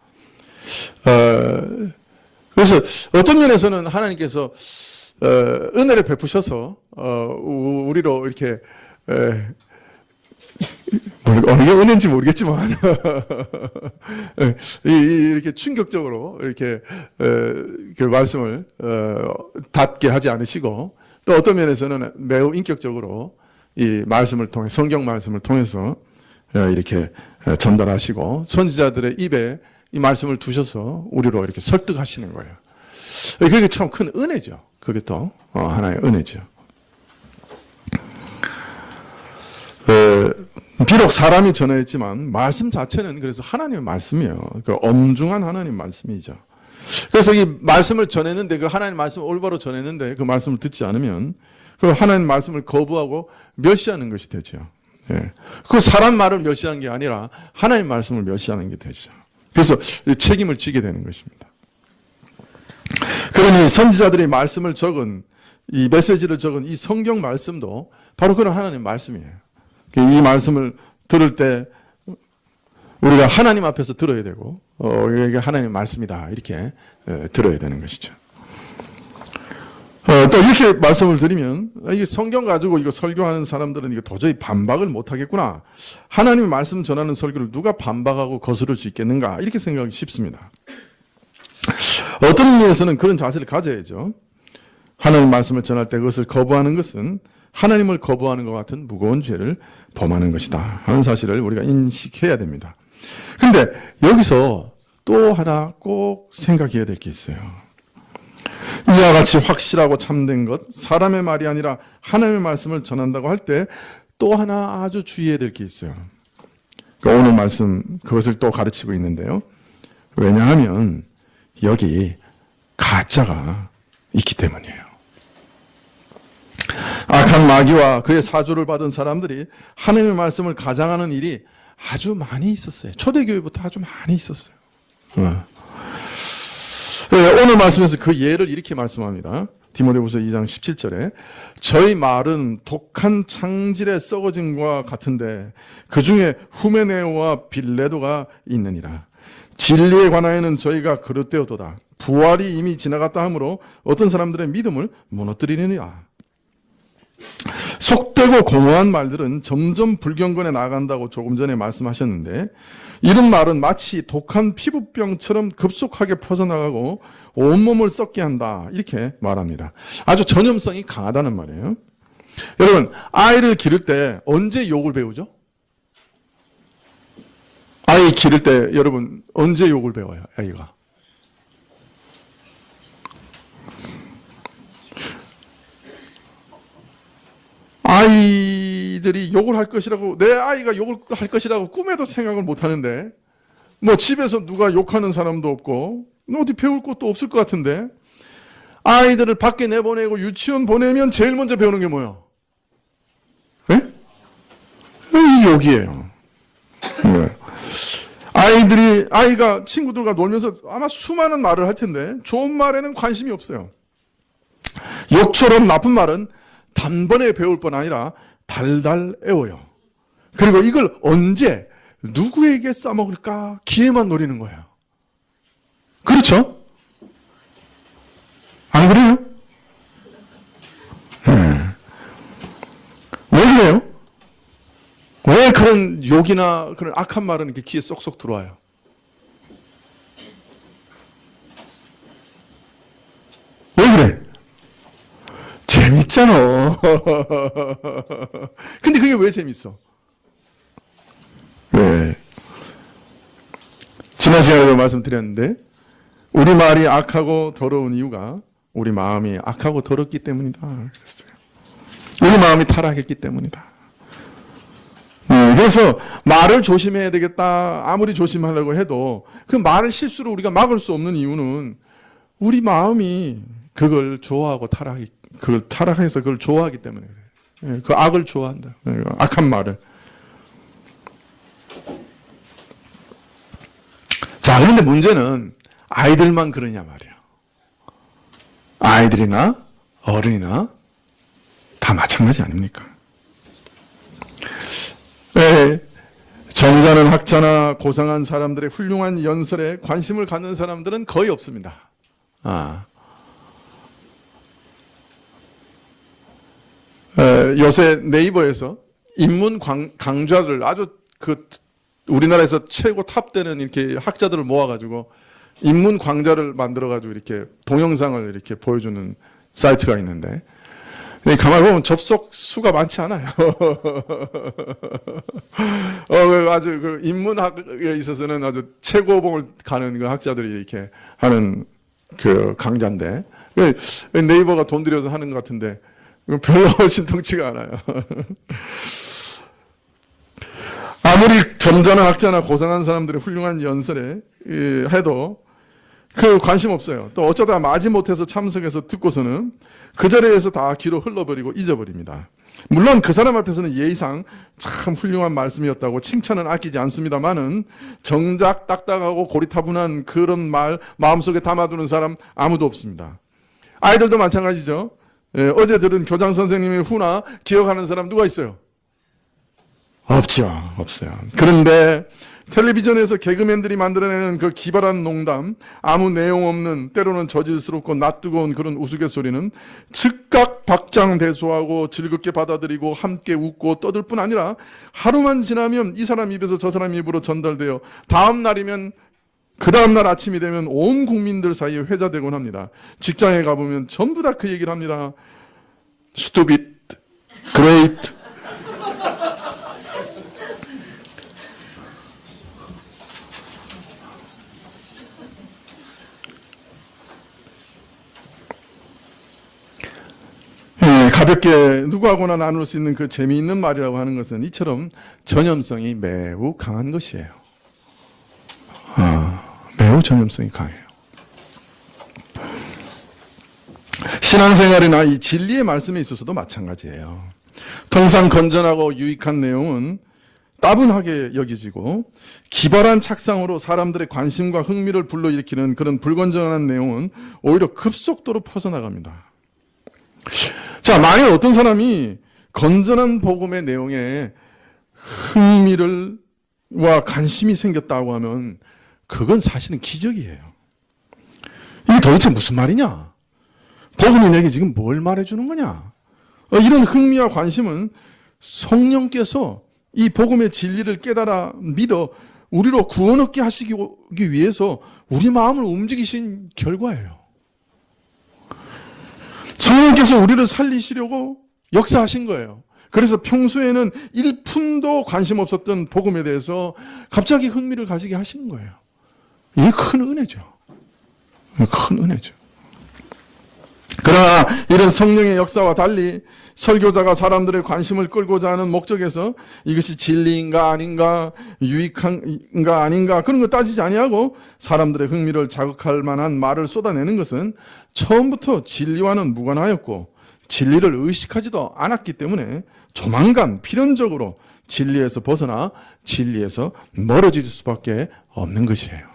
그래서 어떤 면에서는 하나님께서 은혜를 베푸셔서 우리로 이렇게 어느 게 은혜인지 모르겠지만 이렇게 충격적으로 이렇게 그 말씀을 닫게 하지 않으시고, 또 어떤 면에서는 매우 인격적으로 이 말씀을 통해, 성경 말씀을 통해서 이렇게 전달하시고 선지자들의 입에 이 말씀을 두셔서 우리로 이렇게 설득하시는 거예요. 그게 참 큰 은혜죠. 그게 또 하나의 은혜죠. 비록 사람이 전해했지만 말씀 자체는 그래서 하나님의 말씀이에요. 그 엄중한 하나님 말씀이죠. 그래서 이 말씀을 전했는데, 그 하나님 말씀을 올바로 전했는데 그 말씀을 듣지 않으면 그 하나님 말씀을 거부하고 멸시하는 것이 되죠. 예. 그 사람 말을 멸시하는 게 아니라 하나님 말씀을 멸시하는 게 되죠. 그래서 책임을 지게 되는 것입니다. 그러니 선지자들이 말씀을 적은, 이 메시지를 적은 이 성경 말씀도 바로 그런 하나님 말씀이에요. 이 말씀을 들을 때 우리가 하나님 앞에서 들어야 되고, 이게 하나님 말씀이다 이렇게 들어야 되는 것이죠. 또 이렇게 말씀을 드리면, 이게 성경 가지고 이거 설교하는 사람들은 이거 도저히 반박을 못 하겠구나, 하나님의 말씀 전하는 설교를 누가 반박하고 거스를 수 있겠는가, 이렇게 생각하기 쉽습니다. 어떤 의미에서는 그런 자세를 가져야죠. 하나님 말씀을 전할 때 그것을 거부하는 것은 하나님을 거부하는 것 같은 무거운 죄를 범하는 것이다 하는 사실을 우리가 인식해야 됩니다. 그런데 여기서 또 하나 꼭 생각해야 될 게 있어요. 이와 같이 확실하고 참된 것, 사람의 말이 아니라 하나님의 말씀을 전한다고 할 때 또 하나 아주 주의해야 될 게 있어요. 오늘 말씀 그것을 또 가르치고 있는데요. 왜냐하면 여기 가짜가 있기 때문이에요. 악한 마귀와 그의 사주를 받은 사람들이 하나님의 말씀을 가장하는 일이 아주 많이 있었어요. 초대교회부터 아주 많이 있었어요. 오늘 말씀에서 그 예를 이렇게 말씀합니다. 디모데후서 2장 17절에 저희 말은 독한 창질의 썩어짐과 같은데 그 중에 후메네오와 빌레도가 있느니라. 진리에 관하여는 저희가 그릇되었도다. 부활이 이미 지나갔다 하므로 어떤 사람들의 믿음을 무너뜨리느니라. 속되고 공허한 말들은 점점 불경건에 나간다고 조금 전에 말씀하셨는데, 이런 말은 마치 독한 피부병처럼 급속하게 퍼져나가고 온몸을 썩게 한다 이렇게 말합니다. 아주 전염성이 강하다는 말이에요. 여러분, 아이를 기를 때 언제 욕을 배우죠? 아이 기를 때 여러분 언제 욕을 배워요? 아이가 아이들이 욕을 할 것이라고, 내 아이가 욕을 할 것이라고 꿈에도 생각을 못 하는데, 뭐 집에서 누가 욕하는 사람도 없고 어디 배울 것도 없을 것 같은데, 아이들을 밖에 내보내고 유치원 보내면 제일 먼저 배우는 게 뭐예요? 네? 이 욕이에요. 네. 아이가 친구들과 놀면서 아마 수많은 말을 할 텐데 좋은 말에는 관심이 없어요. 욕처럼 나쁜 말은 단번에 배울 뿐 아니라 달달 애워요. 그리고 이걸 언제 누구에게 써먹을까 기회만 노리는 거예요. 그렇죠? 안 그래요? 왜 그래요? 왜 그런 욕이나 그런 악한 말은 이렇게 귀에 쏙쏙 들어와요? 왜 그래? 재밌잖아. 근데 그게 왜 재밌어? 왜? 지난 시간에도 말씀드렸는데, 우리 말이 악하고 더러운 이유가 우리 마음이 악하고 더럽기 때문이다 그랬어요. 우리 마음이 타락했기 때문이다. 그래서 말을 조심해야 되겠다, 아무리 조심하려고 해도 그 말을 실수로 우리가 막을 수 없는 이유는 우리 마음이 그걸 좋아하고 그걸 타락해서 그걸 좋아하기 때문에 그래요. 그 악을 좋아한다. 악한 말을. 자, 그런데 문제는 아이들만 그러냐 말이에요. 아이들이나 어른이나 다 마찬가지 아닙니까? 네, 정자는 학자나 고상한 사람들의 훌륭한 연설에 관심을 갖는 사람들은 거의 없습니다. 요새 네이버에서 인문 강좌를 아주 우리나라에서 최고 탑되는 이렇게 학자들을 모아가지고 인문 강좌를 만들어가지고 이렇게 동영상을 이렇게 보여주는 사이트가 있는데, 가만히 보면 접속 수가 많지 않아요. 아주 그 인문학에 있어서는 아주 최고봉을 가는 그 학자들이 이렇게 하는 그 강좌인데, 네이버가 돈 들여서 하는 것 같은데, 별로 신통치가 않아요. 아무리 점잖은 학자나 고상한 사람들의 훌륭한 연설에 해도 그 관심 없어요. 또 어쩌다 마지못해서 참석해서 듣고서는 그 자리에서 다 귀로 흘러버리고 잊어버립니다. 물론 그 사람 앞에서는 예의상 참 훌륭한 말씀이었다고 칭찬은 아끼지 않습니다만은 정작 딱딱하고 고리타분한 그런 말 마음속에 담아두는 사람 아무도 없습니다. 아이들도 마찬가지죠. 어제 들은 교장 선생님의 후나 기억하는 사람 누가 있어요? 없어요. 그런데 텔레비전에서 개그맨들이 만들어내는 그 기발한 농담, 아무 내용 없는 때로는 저질스럽고 낯뜨거운 그런 우스갯소리는 즉각 박장대소하고 즐겁게 받아들이고 함께 웃고 떠들 뿐 아니라 하루만 지나면 이 사람 입에서 저 사람 입으로 전달되어 다음 날이면 그 다음날 아침이 되면 온 국민들 사이에 회자되곤 합니다. 직장에 가보면 전부 다 그 얘기를 합니다. Stupid, great. 가볍게 누구하고나 나눌 수 있는 그 재미있는 말이라고 하는 것은 이처럼 전염성이 매우 강한 것이에요. 매우 전염성이 강해요. 신앙생활이나 이 진리의 말씀에 있어서도 마찬가지예요. 통상 건전하고 유익한 내용은 따분하게 여겨지고 기발한 착상으로 사람들의 관심과 흥미를 불러일으키는 그런 불건전한 내용은 오히려 급속도로 퍼져나갑니다. 자, 만일 어떤 사람이 건전한 복음의 내용에 흥미와 관심이 생겼다고 하면 그건 사실은 기적이에요. 이게 도대체 무슨 말이냐? 복음이 내게 지금 뭘 말해주는 거냐? 이런 흥미와 관심은 성령께서 이 복음의 진리를 깨달아 믿어 우리로 구원 얻게 하시기 위해서 우리 마음을 움직이신 결과예요. 성령께서 우리를 살리시려고 역사하신 거예요. 그래서 평소에는 1푼도 관심 없었던 복음에 대해서 갑자기 흥미를 가지게 하시는 거예요. 이게 큰 은혜죠. 큰 은혜죠. 그러나 이런 성령의 역사와 달리 설교자가 사람들의 관심을 끌고자 하는 목적에서 이것이 진리인가 아닌가, 유익한가 아닌가 그런 거 따지지 아니하고 사람들의 흥미를 자극할 만한 말을 쏟아내는 것은 처음부터 진리와는 무관하였고 진리를 의식하지도 않았기 때문에 조만간 필연적으로 진리에서 벗어나 진리에서 멀어질 수밖에 없는 것이에요.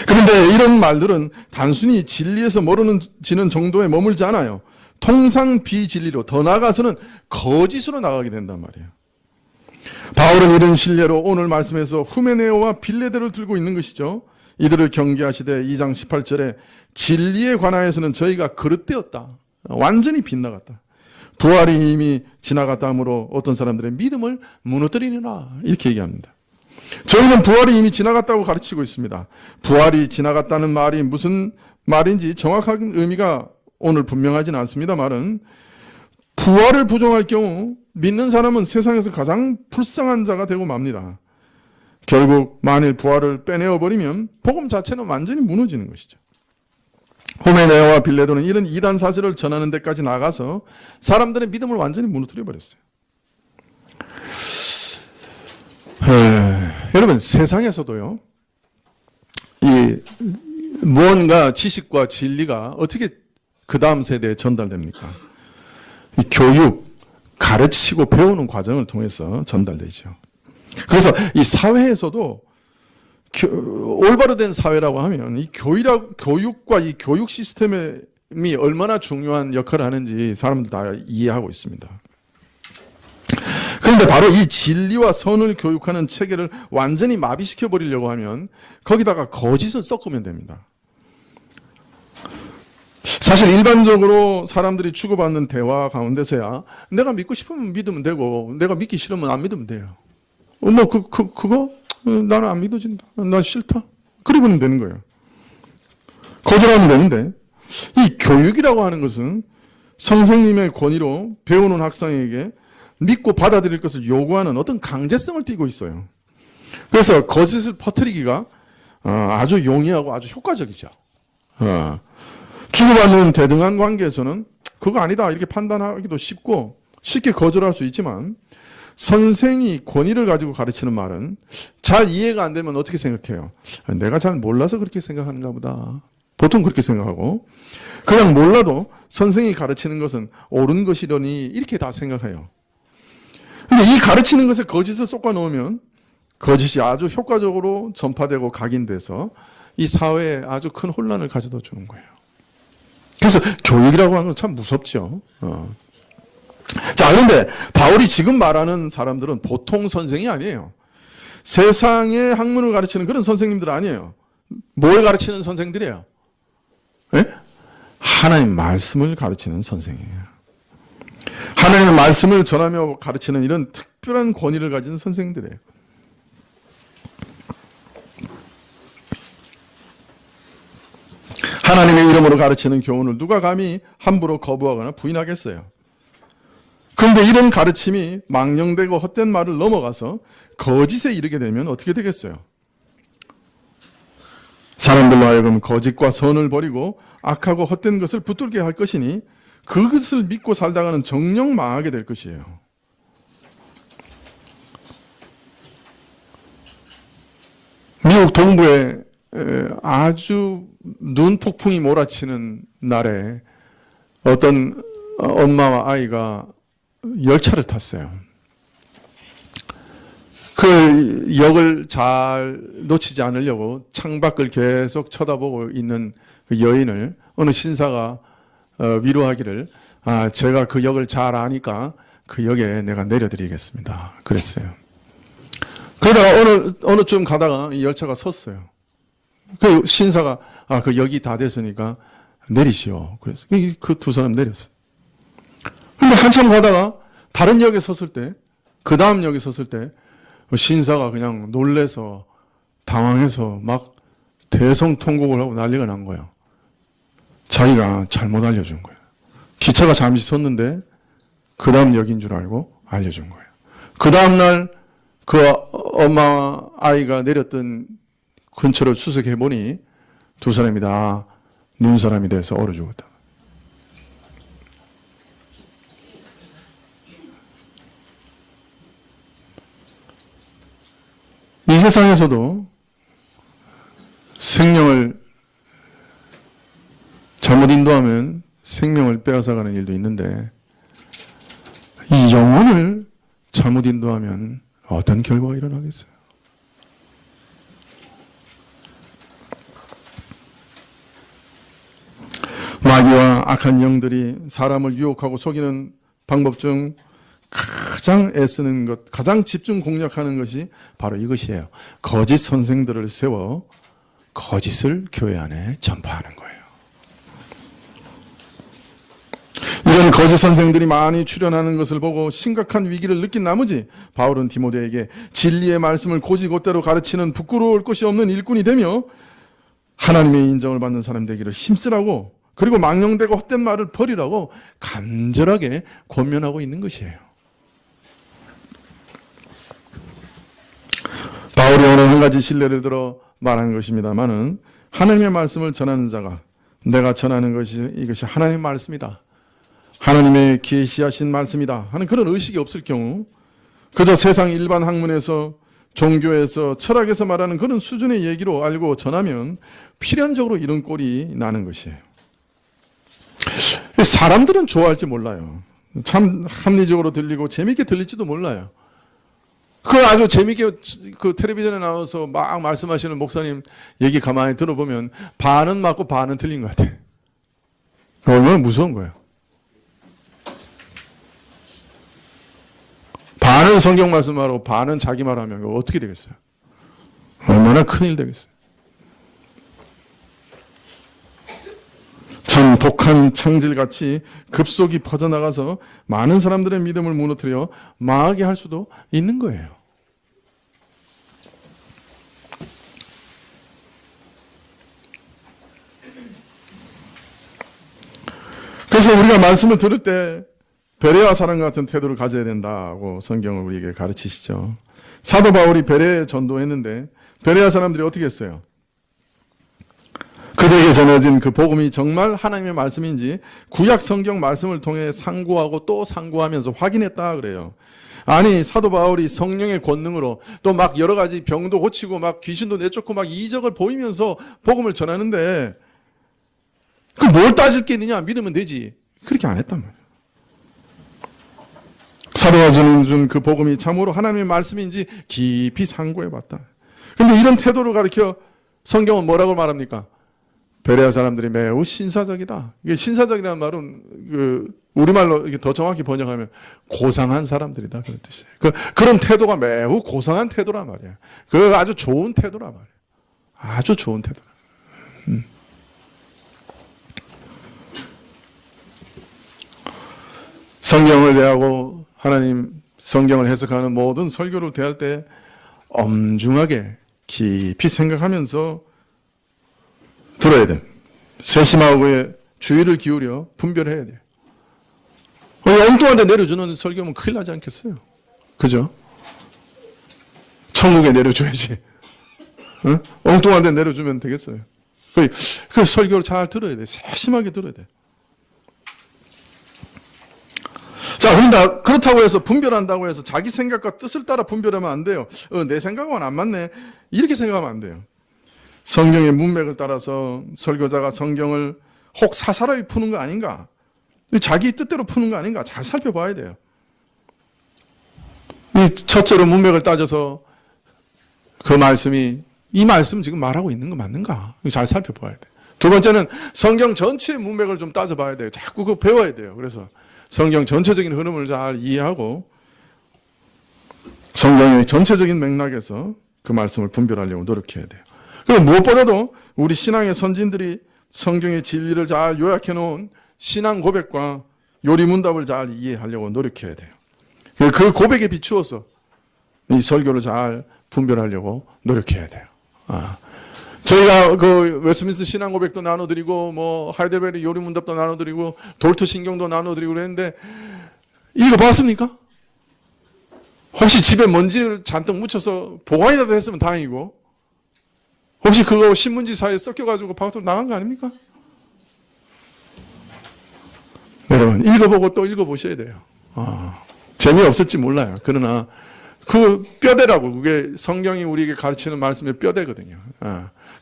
그런데 이런 말들은 단순히 진리에서 멀어지는 정도에 머물지 않아요. 통상 비진리로 더 나아가서는 거짓으로 나가게 된단 말이에요. 바울은 이런 신뢰로 오늘 말씀에서 후메네오와 빌레데를 들고 있는 것이죠. 이들을 경계하시되 2장 18절에 진리에 관하여서는 저희가 그릇되었다. 완전히 빗나갔다. 부활이 이미 지나갔다 하므로 어떤 사람들의 믿음을 무너뜨리느라 이렇게 얘기합니다. 저희는 부활이 이미 지나갔다고 가르치고 있습니다. 부활이 지나갔다는 말이 무슨 말인지 정확한 의미가 오늘 분명하지는 않습니다만은 부활을 부정할 경우 믿는 사람은 세상에서 가장 불쌍한 자가 되고 맙니다. 결국 만일 부활을 빼내어버리면 복음 자체는 완전히 무너지는 것이죠. 후메네오와 빌레도는 이런 이단 사실을 전하는 데까지 나가서 사람들의 믿음을 완전히 무너뜨려버렸어요. 여러분 세상에서도요 이 무언가 지식과 진리가 어떻게 그 다음 세대에 전달됩니까? 이 교육, 가르치고 배우는 과정을 통해서 전달되죠. 그래서 이 사회에서도 올바로 된 사회라고 하면 이 교육과 이 교육 시스템이 얼마나 중요한 역할을 하는지 사람들 다 이해하고 있습니다. 그런데 바로 이 진리와 선을 교육하는 체계를 완전히 마비시켜 버리려고 하면 거기다가 거짓을 섞으면 됩니다. 사실 일반적으로 사람들이 주고받는 대화 가운데서야 내가 믿고 싶으면 믿으면 되고 내가 믿기 싫으면 안 믿으면 돼요. 그거? 나는 안 믿어진다. 난 싫다. 그러면 되는 거예요. 거절하면 되는데 이 교육이라고 하는 것은 선생님의 권위로 배우는 학생에게 믿고 받아들일 것을 요구하는 어떤 강제성을 띠고 있어요. 그래서 거짓을 퍼뜨리기가 아주 용이하고 아주 효과적이죠. 주고받는 대등한 관계에서는 그거 아니다 이렇게 판단하기도 쉽고 쉽게 거절할 수 있지만 선생이 권위를 가지고 가르치는 말은 잘 이해가 안 되면 어떻게 생각해요? 내가 잘 몰라서 그렇게 생각하는가 보다. 보통 그렇게 생각하고 그냥 몰라도 선생이 가르치는 것은 옳은 것이려니 이렇게 다 생각해요. 근데 이 가르치는 것에 거짓을 쏟아 넣으면 거짓이 아주 효과적으로 전파되고 각인돼서 이 사회에 아주 큰 혼란을 가져다 주는 거예요. 그래서 교육이라고 하는 건 참 무섭죠. 자, 그런데 바울이 지금 말하는 사람들은 보통 선생이 아니에요. 세상의 학문을 가르치는 그런 선생님들 아니에요. 뭘 가르치는 선생들이에요? 네? 하나님 말씀을 가르치는 선생이에요. 하나님의 말씀을 전하며 가르치는 이런 특별한 권위를 가진 선생들이에요. 하나님의 이름으로 가르치는 교훈을 누가 감히 함부로 거부하거나 부인하겠어요? 그런데 이런 가르침이 망령되고 헛된 말을 넘어가서 거짓에 이르게 되면 어떻게 되겠어요? 사람들로 하여금 거짓과 선을 버리고 악하고 헛된 것을 붙들게 할 것이니 그것을 믿고 살다가는 정녕 망하게 될 것이에요. 미국 동부에 아주 눈폭풍이 몰아치는 날에 어떤 엄마와 아이가 열차를 탔어요. 그 역을 잘 놓치지 않으려고 창밖을 계속 쳐다보고 있는 그 여인을 어느 신사가 위로하기를 제가 그 역을 잘 아니까 그 역에 내가 내려드리겠습니다. 그랬어요. 그러다가 어느 쯤 가다가 이 열차가 섰어요. 그 신사가 그 역이 다 됐으니까 내리시오. 그래서 그 두 사람 내렸어요. 근데 한참 가다가 다른 역에 섰을 때, 그 다음 역에 섰을 때 신사가 그냥 놀래서 당황해서 막 대성통곡을 하고 난리가 난 거예요. 자기가 잘못 알려준 거예요. 기차가 잠시 섰는데 그 다음 역인 줄 알고 알려준 거예요. 그 다음 날 그 엄마와 아이가 내렸던 근처를 수색해 보니 두 사람이 다 눈사람이 돼서 얼어 죽었다. 이 세상에서도 생명을 잘못 인도하면 생명을 빼앗아가는 일도 있는데 이 영혼을 잘못 인도하면 어떤 결과가 일어나겠어요? 마귀와 악한 영들이 사람을 유혹하고 속이는 방법 중 가장 애쓰는 것, 가장 집중 공략하는 것이 바로 이것이에요. 거짓 선생들을 세워 거짓을 교회 안에 전파하는 거예요. 이런 거짓 선생들이 많이 출현하는 것을 보고 심각한 위기를 느낀 나머지 바울은 디모데에게 진리의 말씀을 곧이곧대로 가르치는 부끄러울 것이 없는 일꾼이 되며 하나님의 인정을 받는 사람 되기를 힘쓰라고, 그리고 망령되고 헛된 말을 버리라고 간절하게 권면하고 있는 것이에요. 바울이 오늘 한 가지 신뢰를 들어 말하는 것입니다만은 하나님의 말씀을 전하는 자가 내가 전하는 것이 이것이 하나님의 말씀이다, 하나님의 계시하신 말씀이다 하는 그런 의식이 없을 경우 그저 세상 일반 학문에서 종교에서 철학에서 말하는 그런 수준의 얘기로 알고 전하면 필연적으로 이런 꼴이 나는 것이에요. 사람들은 좋아할지 몰라요. 참 합리적으로 들리고 재미있게 들릴지도 몰라요. 그 아주 재미있게 그 텔레비전에 나와서 막 말씀하시는 목사님 얘기 가만히 들어보면 반은 맞고 반은 틀린 것 같아요. 얼마나 무서운 거예요. 반은 성경 말씀하고 반은 자기 말하면 어떻게 되겠어요? 얼마나 큰일 되겠어요? 참 독한 창질같이 급속히 퍼져나가서 많은 사람들의 믿음을 무너뜨려 망하게 할 수도 있는 거예요. 그래서 우리가 말씀을 들을 때 베레아 사람 같은 태도를 가져야 된다고 성경을 우리에게 가르치시죠. 사도 바울이 베레아에 전도했는데 베레아 사람들이 어떻게 했어요? 그들에게 전해진 그 복음이 정말 하나님의 말씀인지 구약 성경 말씀을 통해 상고하고 또 상고하면서 확인했다 그래요. 아니 사도 바울이 성령의 권능으로 또 막 여러 가지 병도 고치고 막 귀신도 내쫓고 막 이적을 보이면서 복음을 전하는데 그 뭘 따질 게 있느냐? 믿으면 되지. 그렇게 안 했단 말이에요. 사도가 준 그 복음이 참으로 하나님의 말씀인지 깊이 상고해봤다. 그런데 이런 태도를 가리켜 성경은 뭐라고 말합니까? 베레아 사람들이 매우 신사적이다. 이게 신사적이라는 말은 우리말로 이게 더 정확히 번역하면 고상한 사람들이다 그런 뜻이에요. 그런 태도가 매우 고상한 태도란 말이에요. 그 아주 좋은 태도란 말이에요. 아주 좋은 태도. 성경을 대하고 하나님 성경을 해석하는 모든 설교를 대할 때 엄중하게 깊이 생각하면서 들어야 돼. 세심하고 주의를 기울여 분별해야 돼. 엉뚱한 데 내려주는 설교면 큰일 나지 않겠어요? 그죠? 천국에 내려줘야지. 응? 엉뚱한 데 내려주면 되겠어요? 그 설교를 잘 들어야 돼. 세심하게 들어야 돼. 자, 그런데 그렇다고 해서 분별한다고 해서 자기 생각과 뜻을 따라 분별하면 안 돼요. 내 생각과는 안 맞네. 이렇게 생각하면 안 돼요. 성경의 문맥을 따라서 설교자가 성경을 혹 사사로이 푸는 거 아닌가? 자기 뜻대로 푸는 거 아닌가? 잘 살펴봐야 돼요. 첫째로 문맥을 따져서 그 말씀이 이 말씀 지금 말하고 있는 거 맞는가? 잘 살펴봐야 돼요. 두 번째는 성경 전체의 문맥을 좀 따져봐야 돼요. 자꾸 그거 배워야 돼요. 그래서 성경 전체적인 흐름을 잘 이해하고 성경의 전체적인 맥락에서 그 말씀을 분별하려고 노력해야 돼요. 그리고 무엇보다도 우리 신앙의 선진들이 성경의 진리를 잘 요약해 놓은 신앙 고백과 요리문답을 잘 이해하려고 노력해야 돼요. 그 고백에 비추어서 이 설교를 잘 분별하려고 노력해야 돼요. 저희가 그 웨스민스터 신앙 고백도 나눠드리고 뭐 하이델베리 요리문답도 나눠드리고 돌트 신경도 나눠드리고 그랬는데 이거 봤습니까? 혹시 집에 먼지를 잔뜩 묻혀서 보관이라도 했으면 다행이고 혹시 그거 신문지 사이에 섞여가지고 바깥으로 나간 거 아닙니까? 여러분 읽어보고 또 읽어보셔야 돼요. 재미없을지 몰라요. 그러나 그 뼈대라고 그게 성경이 우리에게 가르치는 말씀의 뼈대거든요.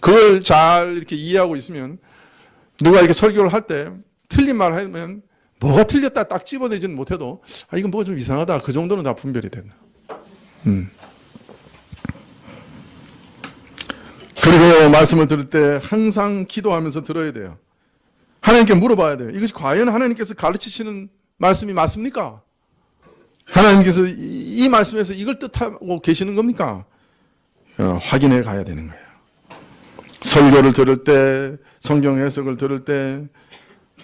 그걸 잘 이렇게 이해하고 있으면 누가 이렇게 설교를 할 때 틀린 말을 하면 뭐가 틀렸다 딱 집어내지는 못해도 이건 뭐가 좀 이상하다 그 정도는 다 분별이 된다. 그리고 말씀을 들을 때 항상 기도하면서 들어야 돼요. 하나님께 물어봐야 돼요. 이것이 과연 하나님께서 가르치시는 말씀이 맞습니까? 하나님께서 이 말씀에서 이걸 뜻하고 계시는 겁니까? 확인해 가야 되는 거예요. 설교를 들을 때, 성경 해석을 들을 때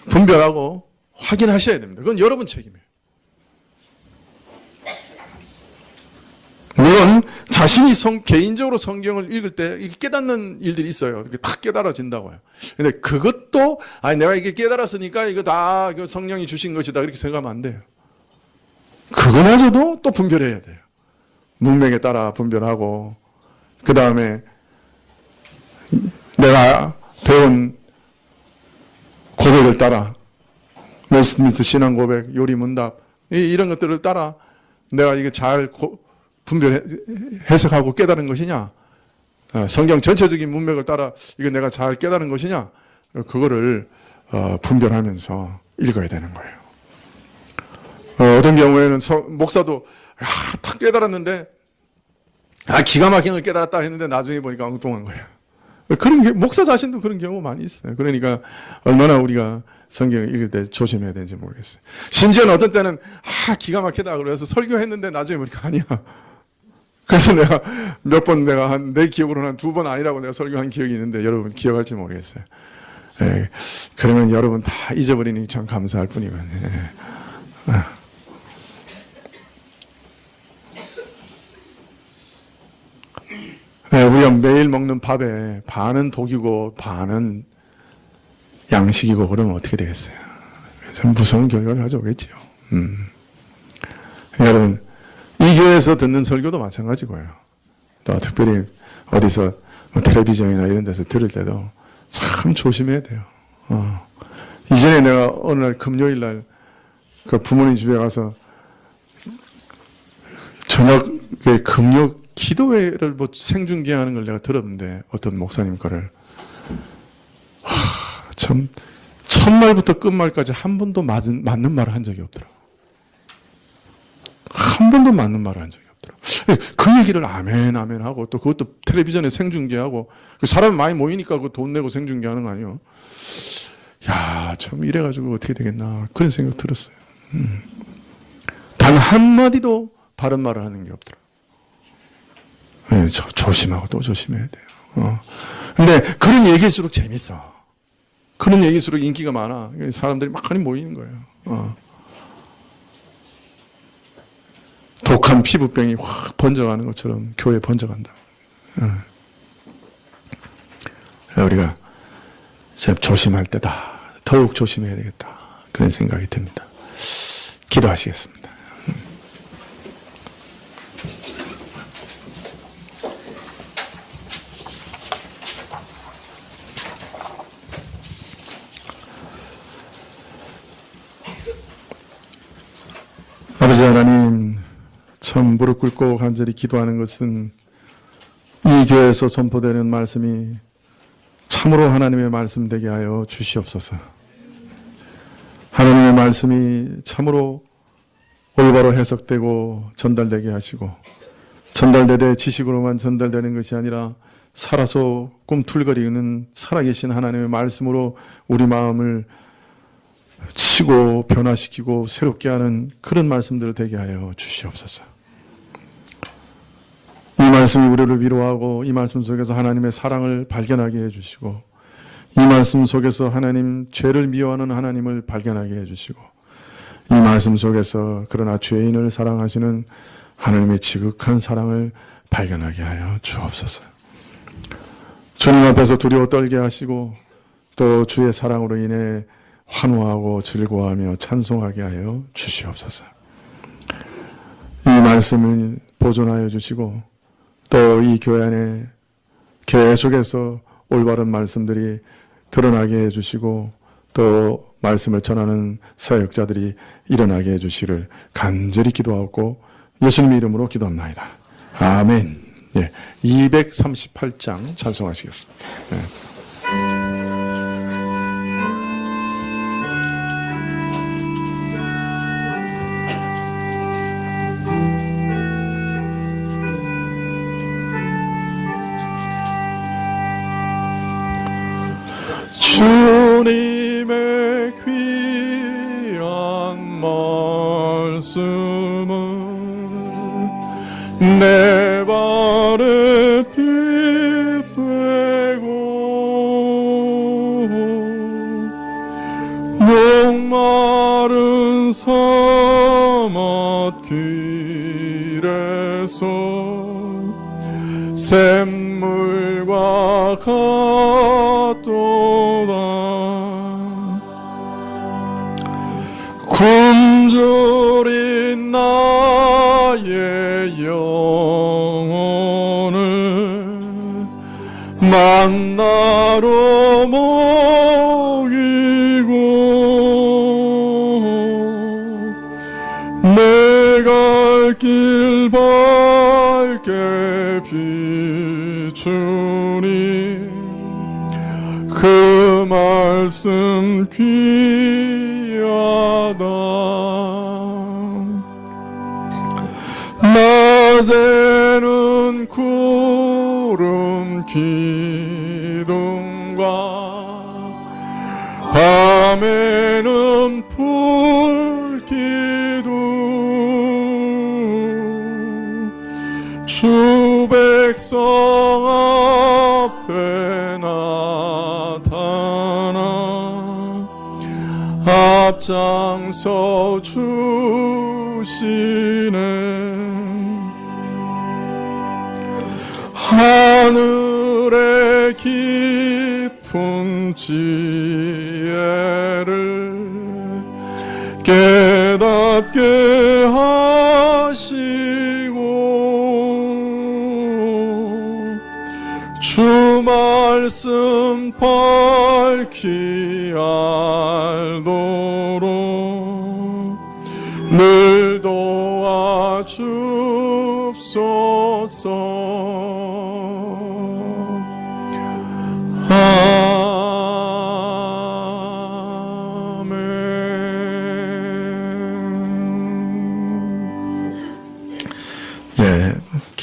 분별하고 확인하셔야 됩니다. 그건 여러분 책임이에요. 물론 자신이 개인적으로 성경을 읽을 때 이게 깨닫는 일들이 있어요. 이렇게 탁 깨달아진다고요. 근데 그것도 내가 이게 깨달았으니까 이거 다 성령이 주신 것이다 이렇게 생각하면 안 돼요. 그거마저도 또 분별해야 돼요. 문맥에 따라 분별하고 그 다음에 내가 배운 고백을 따라 웨스트민스터 신앙 고백, 요리문답 이런 것들을 따라 내가 이게 잘 분별 해석하고 깨달은 것이냐 성경 전체적인 문맥을 따라 이거 내가 잘 깨달은 것이냐 그거를 분별하면서 읽어야 되는 거예요. 어떤 경우에는 목사도 탁 깨달았는데 기가 막힌 걸 깨달았다 했는데 나중에 보니까 엉뚱한 거예요. 그런 게 목사 자신도 그런 경우 많이 있어요. 그러니까 얼마나 우리가 성경을 읽을 때 조심해야 되는지 모르겠어요. 심지어는 어떤 때는 기가 막히다 그래서 설교했는데 나중에 보니까 아니야. 그래서 내가 몇 번 내가 내 기억으로는 한 2번 아니라고 내가 설교한 기억이 있는데 여러분 기억할지 모르겠어요. 예, 그러면 여러분 다 잊어버리니 참 감사할 뿐이거든요. 예. 예, 우리가 매일 먹는 밥에 반은 독이고 반은 양식이고 그러면 어떻게 되겠어요? 참 무서운 결과를 가져오겠지요. 여러분, 이 교회에서 듣는 설교도 마찬가지고요. 또 특별히 어디서 텔레비전이나 이런 데서 들을 때도 참 조심해야 돼요. 이전에 내가 어느 날 금요일 날 그 부모님 집에 가서 저녁에 금요 기도회를 뭐 생중계하는 걸 내가 들었는데 어떤 목사님 거를 참 첫말부터 끝말까지 한 번도 맞는 말을 한 적이 없더라고. 한 번도 맞는 말을 한 적이 없더라고. 그 얘기를 아멘 아멘 하고 또 그것도 텔레비전에 생중계하고 사람이 많이 모이니까 그 돈 내고 생중계하는 거 아니에요? 야, 참 이래가지고 어떻게 되겠나 그런 생각 들었어요. 단 한마디도 바른 말을 하는 게 없더라고. 네, 조심하고 또 조심해야 돼요. 근데 그런 얘기일수록 재밌어. 그런 얘기일수록 인기가 많아. 사람들이 많이 모이는 거예요. 독한 피부병이 확 번져가는 것처럼 교회에 번져간다. 우리가 조심할 때다. 더욱 조심해야 되겠다. 그런 생각이 듭니다. 기도하시겠습니다. 아버지 하나님, 참 무릎 꿇고 간절히 기도하는 것은 이 교회에서 선포되는 말씀이 참으로 하나님의 말씀 되게 하여 주시옵소서. 하나님의 말씀이 참으로 올바로 해석되고 전달되게 하시고 전달되되 지식으로만 전달되는 것이 아니라 살아서 꿈틀거리는 살아계신 하나님의 말씀으로 우리 마음을 치고 변화시키고 새롭게 하는 그런 말씀들을 되게 하여 주시옵소서. 이 말씀이 우리를 위로하고 이 말씀 속에서 하나님의 사랑을 발견하게 해주시고 이 말씀 속에서 하나님 죄를 미워하는 하나님을 발견하게 해주시고 이 말씀 속에서 그러나 죄인을 사랑하시는 하나님의 지극한 사랑을 발견하게 하여 주옵소서. 주님 앞에서 두려워 떨게 하시고 또 주의 사랑으로 인해 환호하고 즐거워하며 찬송하게 하여 주시옵소서. 이 말씀을 보존하여 주시고 또 이 교회 안에 계속해서 올바른 말씀들이 드러나게 해주시고 또 말씀을 전하는 사역자들이 일어나게 해주시를 간절히 기도하고 예수님 이름으로 기도합니다. 아멘. 238장 찬송하시겠습니다. 주님의 귀한 말씀은 내 발에 빛 되고 목마른 사막길에서 샘물과 같도다. 굶주린 나의 영혼을 만나러 먹이고 내 갈 길 밝게 비추니 그 말씀 귀하다. 낮에는 구름 기둥과 밤에는 불기둥 주 백성 앞에 나타나 앞장서 주시네. 하늘의 깊은 지혜를 깨닫게 하시고 주 말씀 밝히 알도록 늘 도와주옵소서.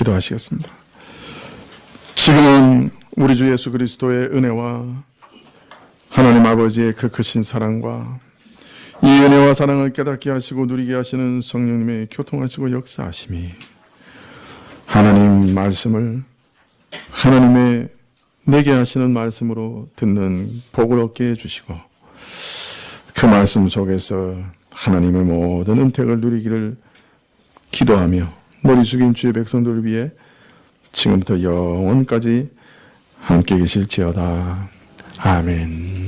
기도하시겠습니다. 지금은 우리 주 예수 그리스도의 은혜와 하나님 아버지의 그 크신 사랑과 이 은혜와 사랑을 깨닫게 하시고 누리게 하시는 성령님의 교통하시고 역사하심이 하나님 말씀을 하나님의 내게 하시는 말씀으로 듣는 복을 얻게 해주시고 그 말씀 속에서 하나님의 모든 은택을 누리기를 기도하며 머리 숙인 주의 백성들을 위해 지금부터 영원까지 함께 계실지어다. 아멘.